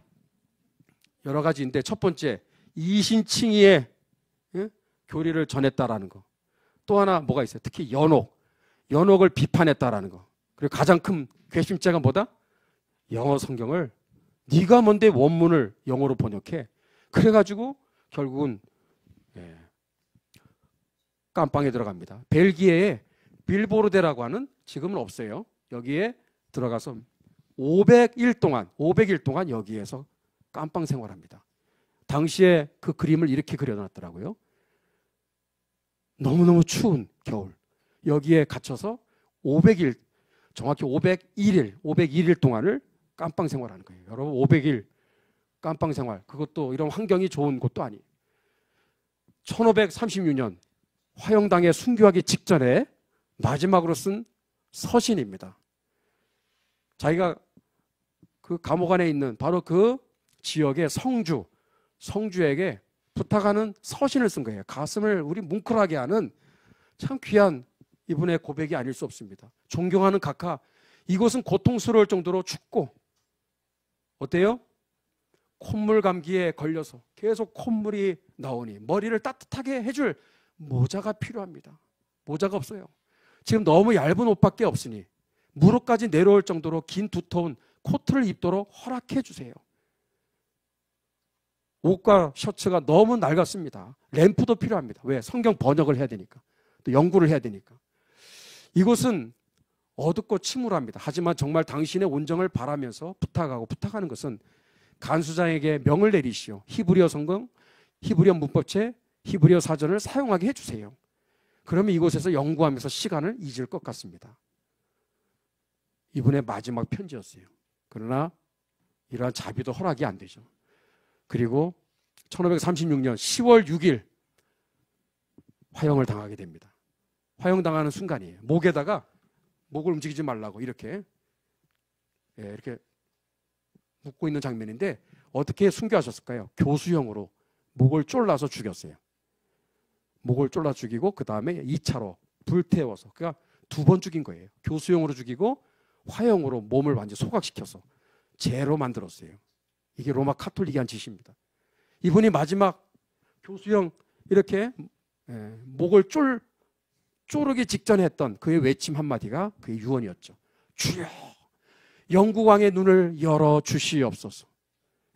Speaker 1: 여러 가지인데 첫 번째, 이신칭의의 교리를 전했다라는 거. 또 하나 뭐가 있어요? 특히 연옥을 비판했다라는 거. 그리고 가장 큰 괘씸죄가 뭐다? 영어 성경을 네가 뭔데 원문을 영어로 번역해? 그래가지고 결국은 깜빵에 들어갑니다. 벨기에에 빌보르데라고 하는, 지금은 없어요. 여기에 들어가서 500일 동안 여기에서 깜빵 생활합니다. 당시에 그 그림을 이렇게 그려놨더라고요. 너무너무 추운 겨울. 여기에 갇혀서 500일, 정확히 501일 동안을 깜빵 생활하는 거예요. 여러분 500일 깜빵 생활, 그것도 이런 환경이 좋은 곳도 아니에요. 1536년 화형당에 순교하기 직전에 마지막으로 쓴 서신입니다. 자기가 그 감옥 안에 있는 바로 그 지역의 성주에게 부탁하는 서신을 쓴 거예요. 가슴을 우리 뭉클하게 하는 참 귀한 이분의 고백이 아닐 수 없습니다. 존경하는 각하, 이곳은 고통스러울 정도로 춥고, 어때요? 콧물 감기에 걸려서 계속 콧물이 나오니 머리를 따뜻하게 해줄 모자가 필요합니다. 모자가 없어요. 지금 너무 얇은 옷밖에 없으니 무릎까지 내려올 정도로 긴 두터운 코트를 입도록 허락해 주세요. 옷과 셔츠가 너무 낡았습니다. 램프도 필요합니다. 왜? 성경 번역을 해야 되니까. 또 연구를 해야 되니까. 이곳은 어둡고 침울합니다. 하지만 정말 당신의 온정을 바라면서 부탁하는 것은 간수장에게 명을 내리시오. 히브리어 성경, 히브리어 문법책, 히브리어 사전을 사용하게 해주세요. 그러면 이곳에서 연구하면서 시간을 잊을 것 같습니다. 이분의 마지막 편지였어요. 그러나 이러한 자비도 허락이 안 되죠. 그리고 1536년 10월 6일 화형을 당하게 됩니다. 화형당하는 순간이에요. 목을 움직이지 말라고 이렇게 묶고 있는 장면인데, 어떻게 순교하셨을까요? 교수형으로 목을 졸라서 죽였어요. 목을 졸라 죽이고 그 다음에 2차로 불태워서, 그러니까 2번 죽인 거예요. 교수형으로 죽이고 화형으로 몸을 완전히 소각시켜서 죄로 만들었어요. 이게 로마 카톨릭이 한 짓입니다. 이분이 마지막 교수형 이렇게 목을 쪼르기 직전에 했던 그의 외침 한마디가 그의 유언이었죠. 주여, 영국왕의 눈을 열어 주시옵소서.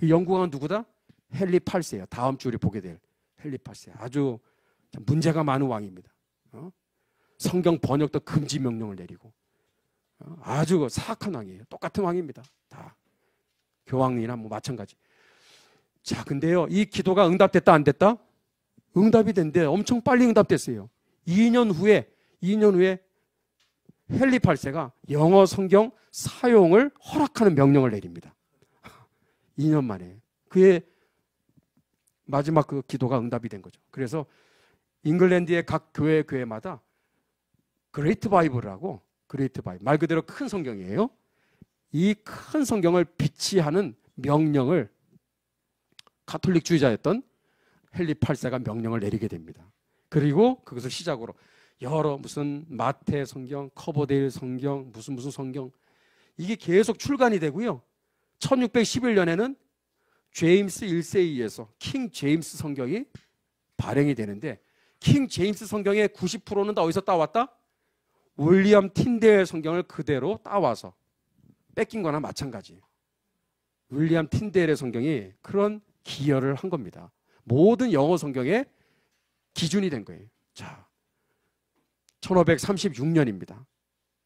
Speaker 1: 이 영국왕은 누구다? 헨리 8세예요. 다음 주 우리 보게 될 헨리 8세. 아주 문제가 많은 왕입니다. 성경 번역도 금지 명령을 내리고 아주 사악한 왕이에요. 똑같은 왕입니다. 다 교황이나 뭐 마찬가지. 자, 근데요, 이 기도가 응답됐다 안 됐다? 응답이 된대. 엄청 빨리 응답됐어요. 2년 후에 헨리 8세가 영어 성경 사용을 허락하는 명령을 내립니다. 2년 만에 그의 마지막 그 기도가 응답이 된 거죠. 그래서 잉글랜드의 각 교회마다 그레이트 바이블이라고, 그레이트 바이블 말 그대로 큰 성경이에요. 이 큰 성경을 비치하는 명령을 가톨릭주의자였던 헨리 8세가 명령을 내리게 됩니다. 그리고 그것을 시작으로 여러 무슨 마태 성경, 커버데일 성경, 무슨 성경, 이게 계속 출간이 되고요. 1611년에는 제임스 1세에 의해서 킹 제임스 성경이 발행이 되는데, 킹 제임스 성경의 90%는 다 어디서 따왔다? 윌리엄 틴데일 성경을 그대로 따와서 뺏긴 거나 마찬가지예요. 윌리엄 틴데일의 성경이 그런 기여를 한 겁니다. 모든 영어 성경의 기준이 된 거예요. 자, 1536년입니다.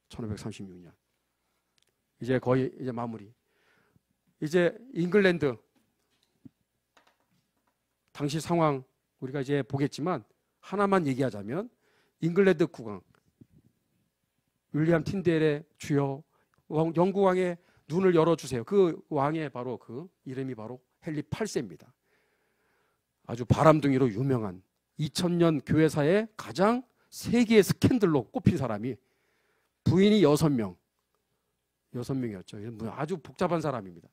Speaker 1: 1536년. 이제 거의 이제 마무리. 이제 잉글랜드 당시 상황 우리가 이제 보겠지만, 하나만 얘기하자면 잉글랜드 국왕 윌리엄 틴데일의 주여 영국 왕의 눈을 열어주세요. 그 왕의 바로 그 이름이 바로 헨리 8세입니다. 아주 바람둥이로 유명한 2000년 교회사의 가장 세계의 스캔들로 꼽힌 사람이, 부인이 6명이었죠. 아주 복잡한 사람입니다.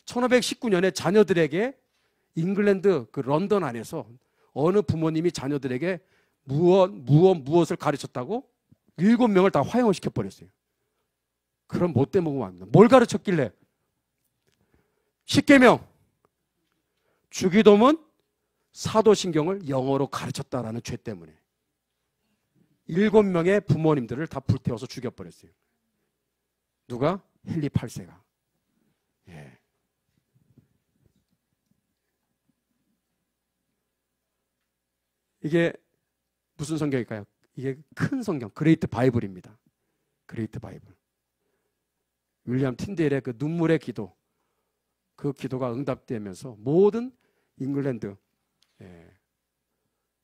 Speaker 1: 1519년에 자녀들에게 잉글랜드 그 런던 안에서 어느 부모님이 자녀들에게 무엇을 가르쳤다고 7명을 다 화형을 시켜버렸어요. 그럼 못돼 먹으면 안 됩니다. 뭘 가르쳤길래? 십계명, 주기도문, 사도신경을 영어로 가르쳤다라는 죄 때문에 7명의 부모님들을 다 불태워서 죽여버렸어요. 누가? 헨리 8세가. 예. 이게 무슨 성경일까요? 이게 큰 성경, 그레이트 바이블입니다. 그레이트 바이블. 윌리엄 틴데일의 그 눈물의 기도, 그 기도가 응답되면서 모든 잉글랜드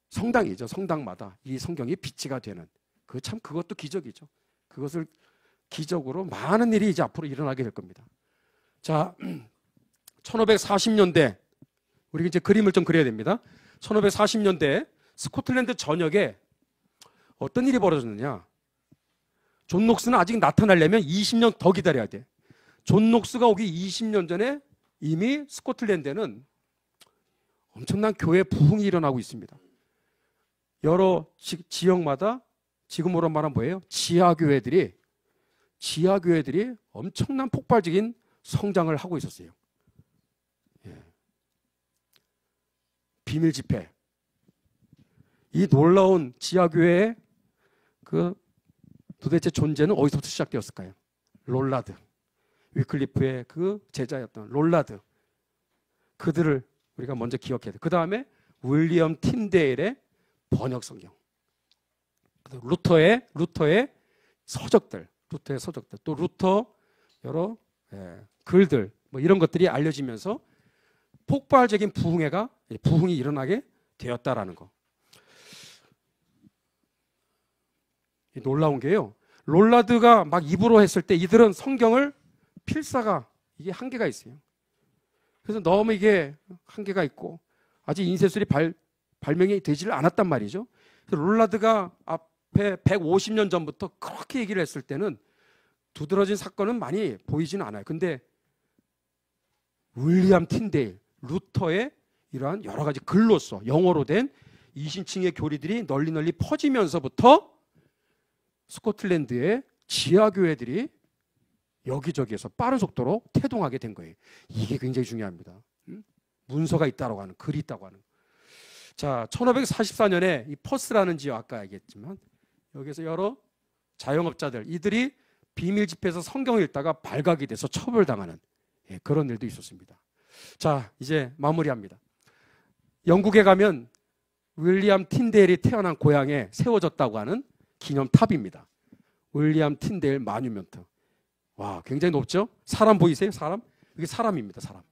Speaker 1: 성당이죠. 성당마다 이 성경이 비치가 되는, 그것도 기적이죠. 그것을 기적으로 많은 일이 이제 앞으로 일어나게 될 겁니다. 자, 1540년대 우리가 이제 그림을 좀 그려야 됩니다. 1540년대 스코틀랜드 전역에 어떤 일이 벌어졌느냐? 존 녹스는 아직 나타나려면 20년 더 기다려야 돼. 존 녹스가 오기 20년 전에 이미 스코틀랜드에는 엄청난 교회 부흥이 일어나고 있습니다. 여러 지역마다 지금으로 말하면 뭐예요? 지하교회들이 엄청난 폭발적인 성장을 하고 있었어요. 예. 비밀 집회. 이 놀라운 지하교회의 그 도대체 존재는 어디서부터 시작되었을까요? 롤라드. 위클리프의 그 제자였던 롤라드. 그들을 우리가 먼저 기억해야 돼. 그 다음에 윌리엄 틴데일의 번역 성경. 루터의 서적들. 또 루터 여러 글들 뭐 이런 것들이 알려지면서 폭발적인 부흥이 일어나게 되었다라는 거. 놀라운 게요. 롤라드가 막 입으로 했을 때 이들은 성경을 필사가 이게 한계가 있어요. 그래서 너무 이게 한계가 있고 아직 인쇄술이 발명이 되지를 않았단 말이죠. 그래서 롤라드가 앞에 150년 전부터 그렇게 얘기를 했을 때는 두드러진 사건은 많이 보이지는 않아요. 근데 윌리엄 틴데일, 루터의 이러한 여러 가지 글로써 영어로 된 이신층의 교리들이 널리 퍼지면서부터 스코틀랜드의 지하교회들이 여기저기에서 빠른 속도로 태동하게 된 거예요. 이게 굉장히 중요합니다. 문서가 있다고 하는, 글이 있다고 하는. 자, 1544년에 이 퍼스라는 지역, 아까 얘기했지만 여기서 여러 자영업자들, 이들이 비밀 집회에서 성경을 읽다가 발각이 돼서 처벌당하는 그런 일도 있었습니다. 자, 이제 마무리합니다. 영국에 가면 윌리엄 틴데일이 태어난 고향에 세워졌다고 하는 기념탑입니다. 윌리엄 틴데일 마뉴먼트. 와, 굉장히 높죠? 사람 보이세요? 사람? 이게 사람입니다. 사람.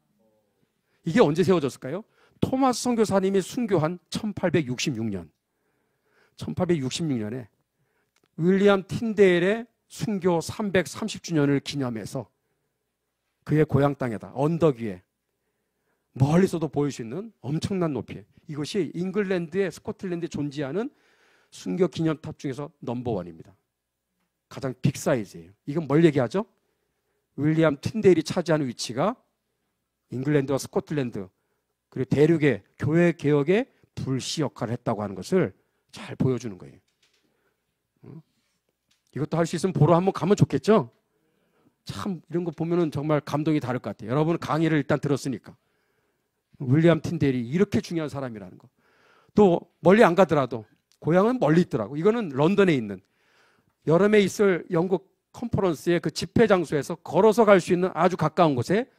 Speaker 1: 이게 언제 세워졌을까요? 토마스 선교사님이 순교한 1866년. 1866년에 윌리엄 틴데일의 순교 330주년을 기념해서 그의 고향 땅에다 언덕 위에 멀리서도 보일 수 있는 엄청난 높이, 이것이 잉글랜드에 스코틀랜드에 존재하는 순교 기념탑 중에서 넘버원입니다. 가장 빅 사이즈예요. 이건 뭘 얘기하죠? 윌리엄 틴데일이 차지하는 위치가 잉글랜드와 스코틀랜드 그리고 대륙의 교회 개혁의 불씨 역할을 했다고 하는 것을 잘 보여주는 거예요. 이것도 할 수 있으면 보러 한번 가면 좋겠죠? 참 이런 거 보면은 정말 감동이 다를 것 같아요. 여러분 강의를 일단 들었으니까 윌리엄 틴데일이 이렇게 중요한 사람이라는 거. 또 멀리 안 가더라도 고향은 멀리 있더라고. 이거는 런던에 있는 여름에 있을 영국 컨퍼런스의 그 집회 장소에서 걸어서 갈 수 있는 아주 가까운 곳에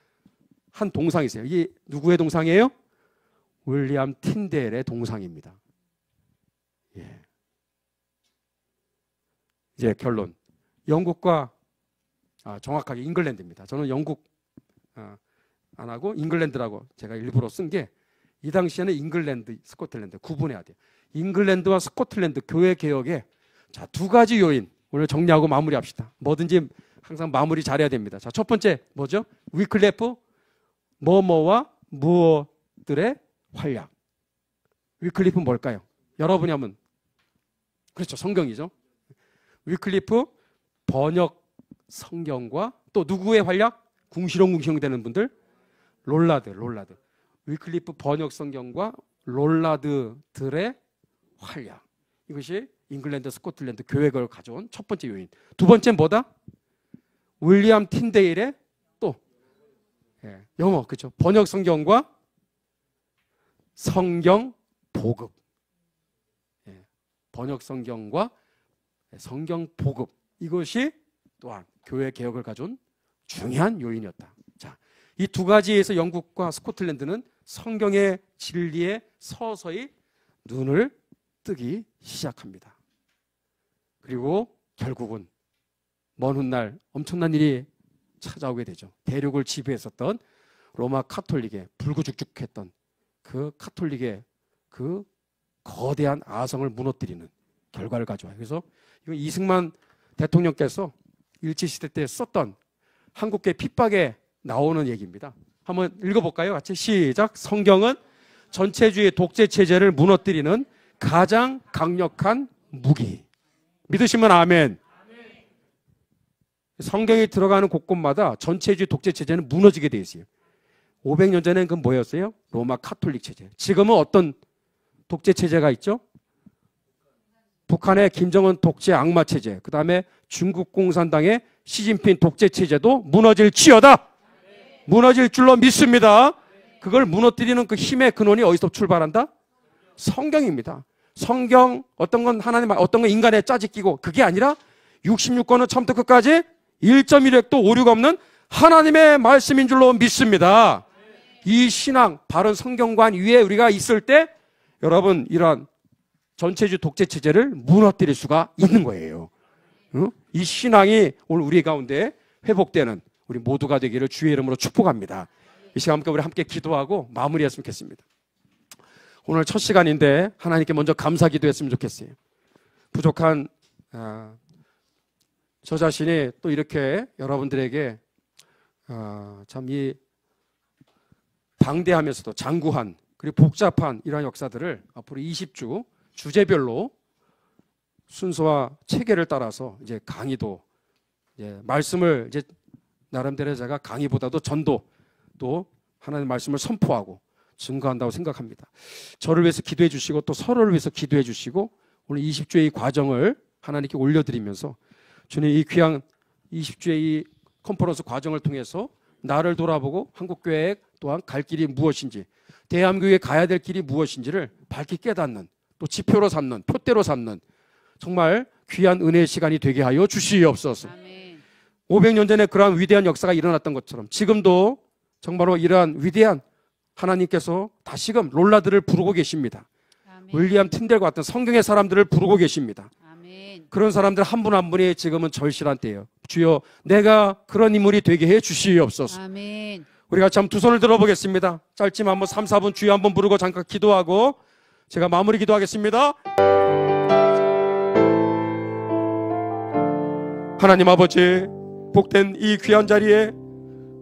Speaker 1: 한 동상이 있어요. 이게 누구의 동상이에요? 윌리엄 틴데일의 동상입니다. 예. 이제 결론. 영국과 정확하게 잉글랜드입니다. 저는 영국 안 하고 잉글랜드라고 제가 일부러 쓴 게 이 당시에는 잉글랜드, 스코틀랜드 구분해야 돼요. 잉글랜드와 스코틀랜드 교회 개혁에 자, 두 가지 요인 오늘 정리하고 마무리합시다. 뭐든지 항상 마무리 잘해야 됩니다. 자, 첫 번째 뭐죠? 위클리프 뭐뭐와 무엇들의 활약. 위클리프는 뭘까요? 여러분이 하면 그렇죠, 성경이죠. 위클리프 번역 성경과 또 누구의 활약? 궁시렁궁시렁 되는 분들, 롤라드. 위클리프 번역 성경과 롤라드들의 활약. 이것이 잉글랜드, 스코틀랜드 교회를 가져온 첫 번째 요인. 두 번째는 뭐다? 윌리엄 틴데일의 또 영어, 그렇죠. 번역 성경과 성경 보급. 번역 성경과 성경 보급. 이것이 또한 교회 개혁을 가져온 중요한 요인이었다. 자, 이 두 가지에서 영국과 스코틀랜드는 성경의 진리에 서서히 눈을 뜨기 시작합니다. 그리고 결국은 먼 훗날 엄청난 일이 찾아오게 되죠. 대륙을 지배했었던 로마 카톨릭의 불구죽죽했던 그 카톨릭의 그 거대한 아성을 무너뜨리는 결과를 가져와요. 그래서 이거 이승만 대통령께서 일제시대 때 썼던 한국계 핍박에 나오는 얘기입니다. 한번 읽어볼까요? 같이 시작. 성경은 전체주의 독재체제를 무너뜨리는 가장 강력한 무기. 믿으시면 아멘. 성경이 들어가는 곳곳마다 전체주의 독재체제는 무너지게 돼 있어요. 500년 전에는 그건 뭐였어요? 로마 카톨릭 체제. 지금은 어떤 독재체제가 있죠? 북한의 김정은 독재 악마 체제, 그 다음에 중국 공산당의 시진핑 독재 체제도 무너질지어다. 무너질 줄로 믿습니다. 그걸 무너뜨리는 그 힘의 근원이 어디서 출발한다? 성경입니다. 성경, 어떤 건 하나님, 어떤 건 인간의 짜지 끼고, 그게 아니라 66권은 처음부터 끝까지 1.1획도 오류가 없는 하나님의 말씀인 줄로 믿습니다. 이 신앙, 바른 성경관 위에 우리가 있을 때 여러분 이러한 전체주의 독재 체제를 무너뜨릴 수가 있는 거예요. 이 신앙이 오늘 우리 가운데 회복되는 우리 모두가 되기를 주의 이름으로 축복합니다. 이 시간부터 우리 함께 기도하고 마무리했으면 좋겠습니다. 오늘 첫 시간인데 하나님께 먼저 감사 기도했으면 좋겠어요. 부족한 저 자신이 또 이렇게 여러분들에게 참 이 방대하면서도 장구한 그리고 복잡한 이러한 역사들을 앞으로 20주 주제별로 순서와 체계를 따라서 이제 강의도 말씀을 이제 나름대로 제가 강의보다도 전도 또 하나님의 말씀을 선포하고 증거한다고 생각합니다. 저를 위해서 기도해 주시고 또 서로를 위해서 기도해 주시고 오늘 20주의 이 과정을 하나님께 올려드리면서 주님 이 귀한 20주의 이 컨퍼런스 과정을 통해서 나를 돌아보고 한국교회 또한 갈 길이 무엇인지 대한민국에 가야 될 길이 무엇인지를 밝히 깨닫는 또 지표로 삼는 표대로 삼는 정말 귀한 은혜의 시간이 되게 하여 주시옵소서. 아멘. 500년 전에 그러한 위대한 역사가 일어났던 것처럼 지금도 정말로 이러한 위대한 하나님께서 다시금 롤라들을 부르고 계십니다. 아멘. 윌리엄 틴델과 같은 성경의 사람들을 부르고 계십니다. 아멘. 그런 사람들 한 분 한 분이 지금은 절실한 때예요. 주여 내가 그런 인물이 되게 해 주시옵소서. 아멘. 우리 같이 한번 두 손을 들어보겠습니다. 짧지만 한번 3, 4분 주여 한번 부르고 잠깐 기도하고 제가 마무리 기도하겠습니다. 하나님 아버지, 복된 이 귀한 자리에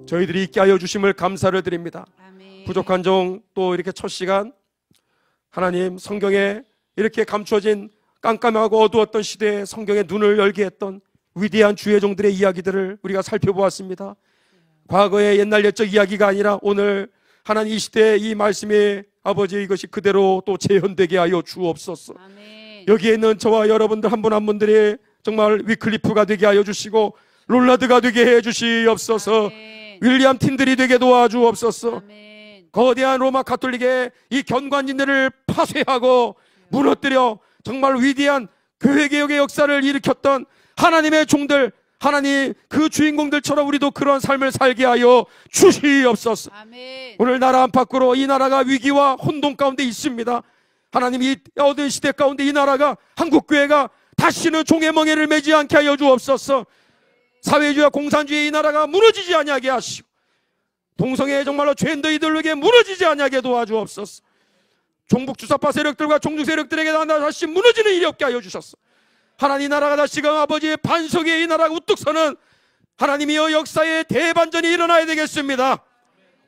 Speaker 1: 저희들이 있게 하여 주심을 감사를 드립니다.
Speaker 2: 아멘.
Speaker 1: 부족한 종 또 이렇게 첫 시간 하나님 성경에 이렇게 감추어진 깜깜하고 어두웠던 시대에 성경의 눈을 열게 했던 위대한 주의 종들의 이야기들을 우리가 살펴보았습니다. 과거의 옛날 옛적 이야기가 아니라 오늘 하나님 이 시대의 이 말씀이 아버지 이것이 그대로 또 재현되게 하여 주옵소서.
Speaker 2: 아멘.
Speaker 1: 여기에 있는 저와 여러분들 한 분 한 분들이 정말 위클리프가 되게 하여 주시고 롤라드가 되게 해 주시옵소서.
Speaker 2: 아멘.
Speaker 1: 윌리엄 틴들이 되게 도와주옵소서.
Speaker 2: 아멘.
Speaker 1: 거대한 로마 가톨릭의 이 견관진들을 파쇄하고 무너뜨려 정말 위대한 교회개혁의 역사를 일으켰던 하나님의 종들, 하나님 그 주인공들처럼 우리도 그런 삶을 살게 하여 주시옵소서.
Speaker 2: 아멘.
Speaker 1: 오늘 나라 안팎으로 이 나라가 위기와 혼돈 가운데 있습니다. 하나님 이 어두운 시대 가운데 이 나라가 한국교회가 다시는 종의 멍에를 매지 않게 하여 주옵소서. 사회주의와 공산주의 이 나라가 무너지지 아니하게 하시고 동성애 정말로 젠더 이들에게 무너지지 아니하게 도와주옵소서. 종북주사파 세력들과 종중 세력들에게 다시 무너지는 일이 없게 하여 주셨소. 하나님 나라가 다시금 아버지의 반석에 이 나라가 우뚝 서는 하나님이여 역사의 대반전이 일어나야 되겠습니다.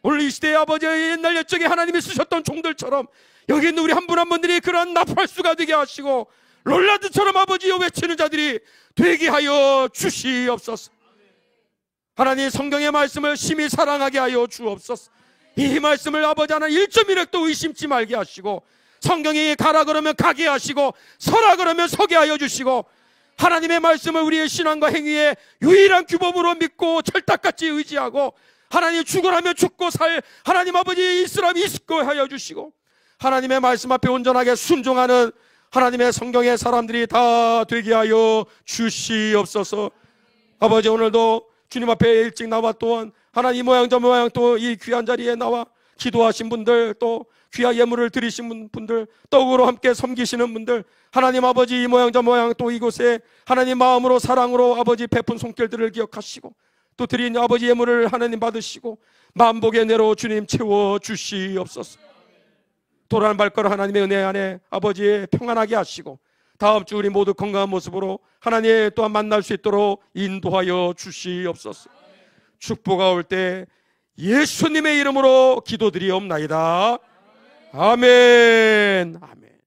Speaker 1: 오늘 이 시대의 아버지의 옛날 옛적에 하나님이 쓰셨던 종들처럼 여기 있는 우리 한 분 한 분들이 그러한 나팔수가 되게 하시고 롤라드처럼 아버지여 외치는 자들이 되게 하여 주시옵소서. 하나님 성경의 말씀을 심히 사랑하게 하여 주옵소서. 이 말씀을 아버지 하나님 1.1핵도 의심치 말게 하시고 성경이 가라 그러면 가게 하시고 서라 그러면 서게 하여 주시고 하나님의 말씀을 우리의 신앙과 행위의 유일한 규범으로 믿고 철탑같이 의지하고 하나님 죽으라면 죽고 살 하나님 아버지 있으라면 있고 하여 주시고 하나님의 말씀 앞에 온전하게 순종하는 하나님의 성경의 사람들이 다 되게 하여 주시옵소서. 아버지 오늘도 주님 앞에 일찍 나와 또한 하나님 모양 저 모양 또 이 귀한 자리에 나와 기도하신 분들 또 귀한 예물을 드리신 분들 떡으로 함께 섬기시는 분들 하나님 아버지 이 모양 저 모양 또 이곳에 하나님 마음으로 사랑으로 아버지 베푼 손길들을 기억하시고 또 드린 아버지 예물을 하나님 받으시고 만복의 은혜로 주님 채워 주시옵소서. 돌아가는 발걸음 하나님의 은혜 안에 아버지의 평안하게 하시고 다음 주 우리 모두 건강한 모습으로 하나님 또한 만날 수 있도록 인도하여 주시옵소서. 축복가 올 때 예수님의 이름으로 기도드리옵나이다. 아멘. 아멘.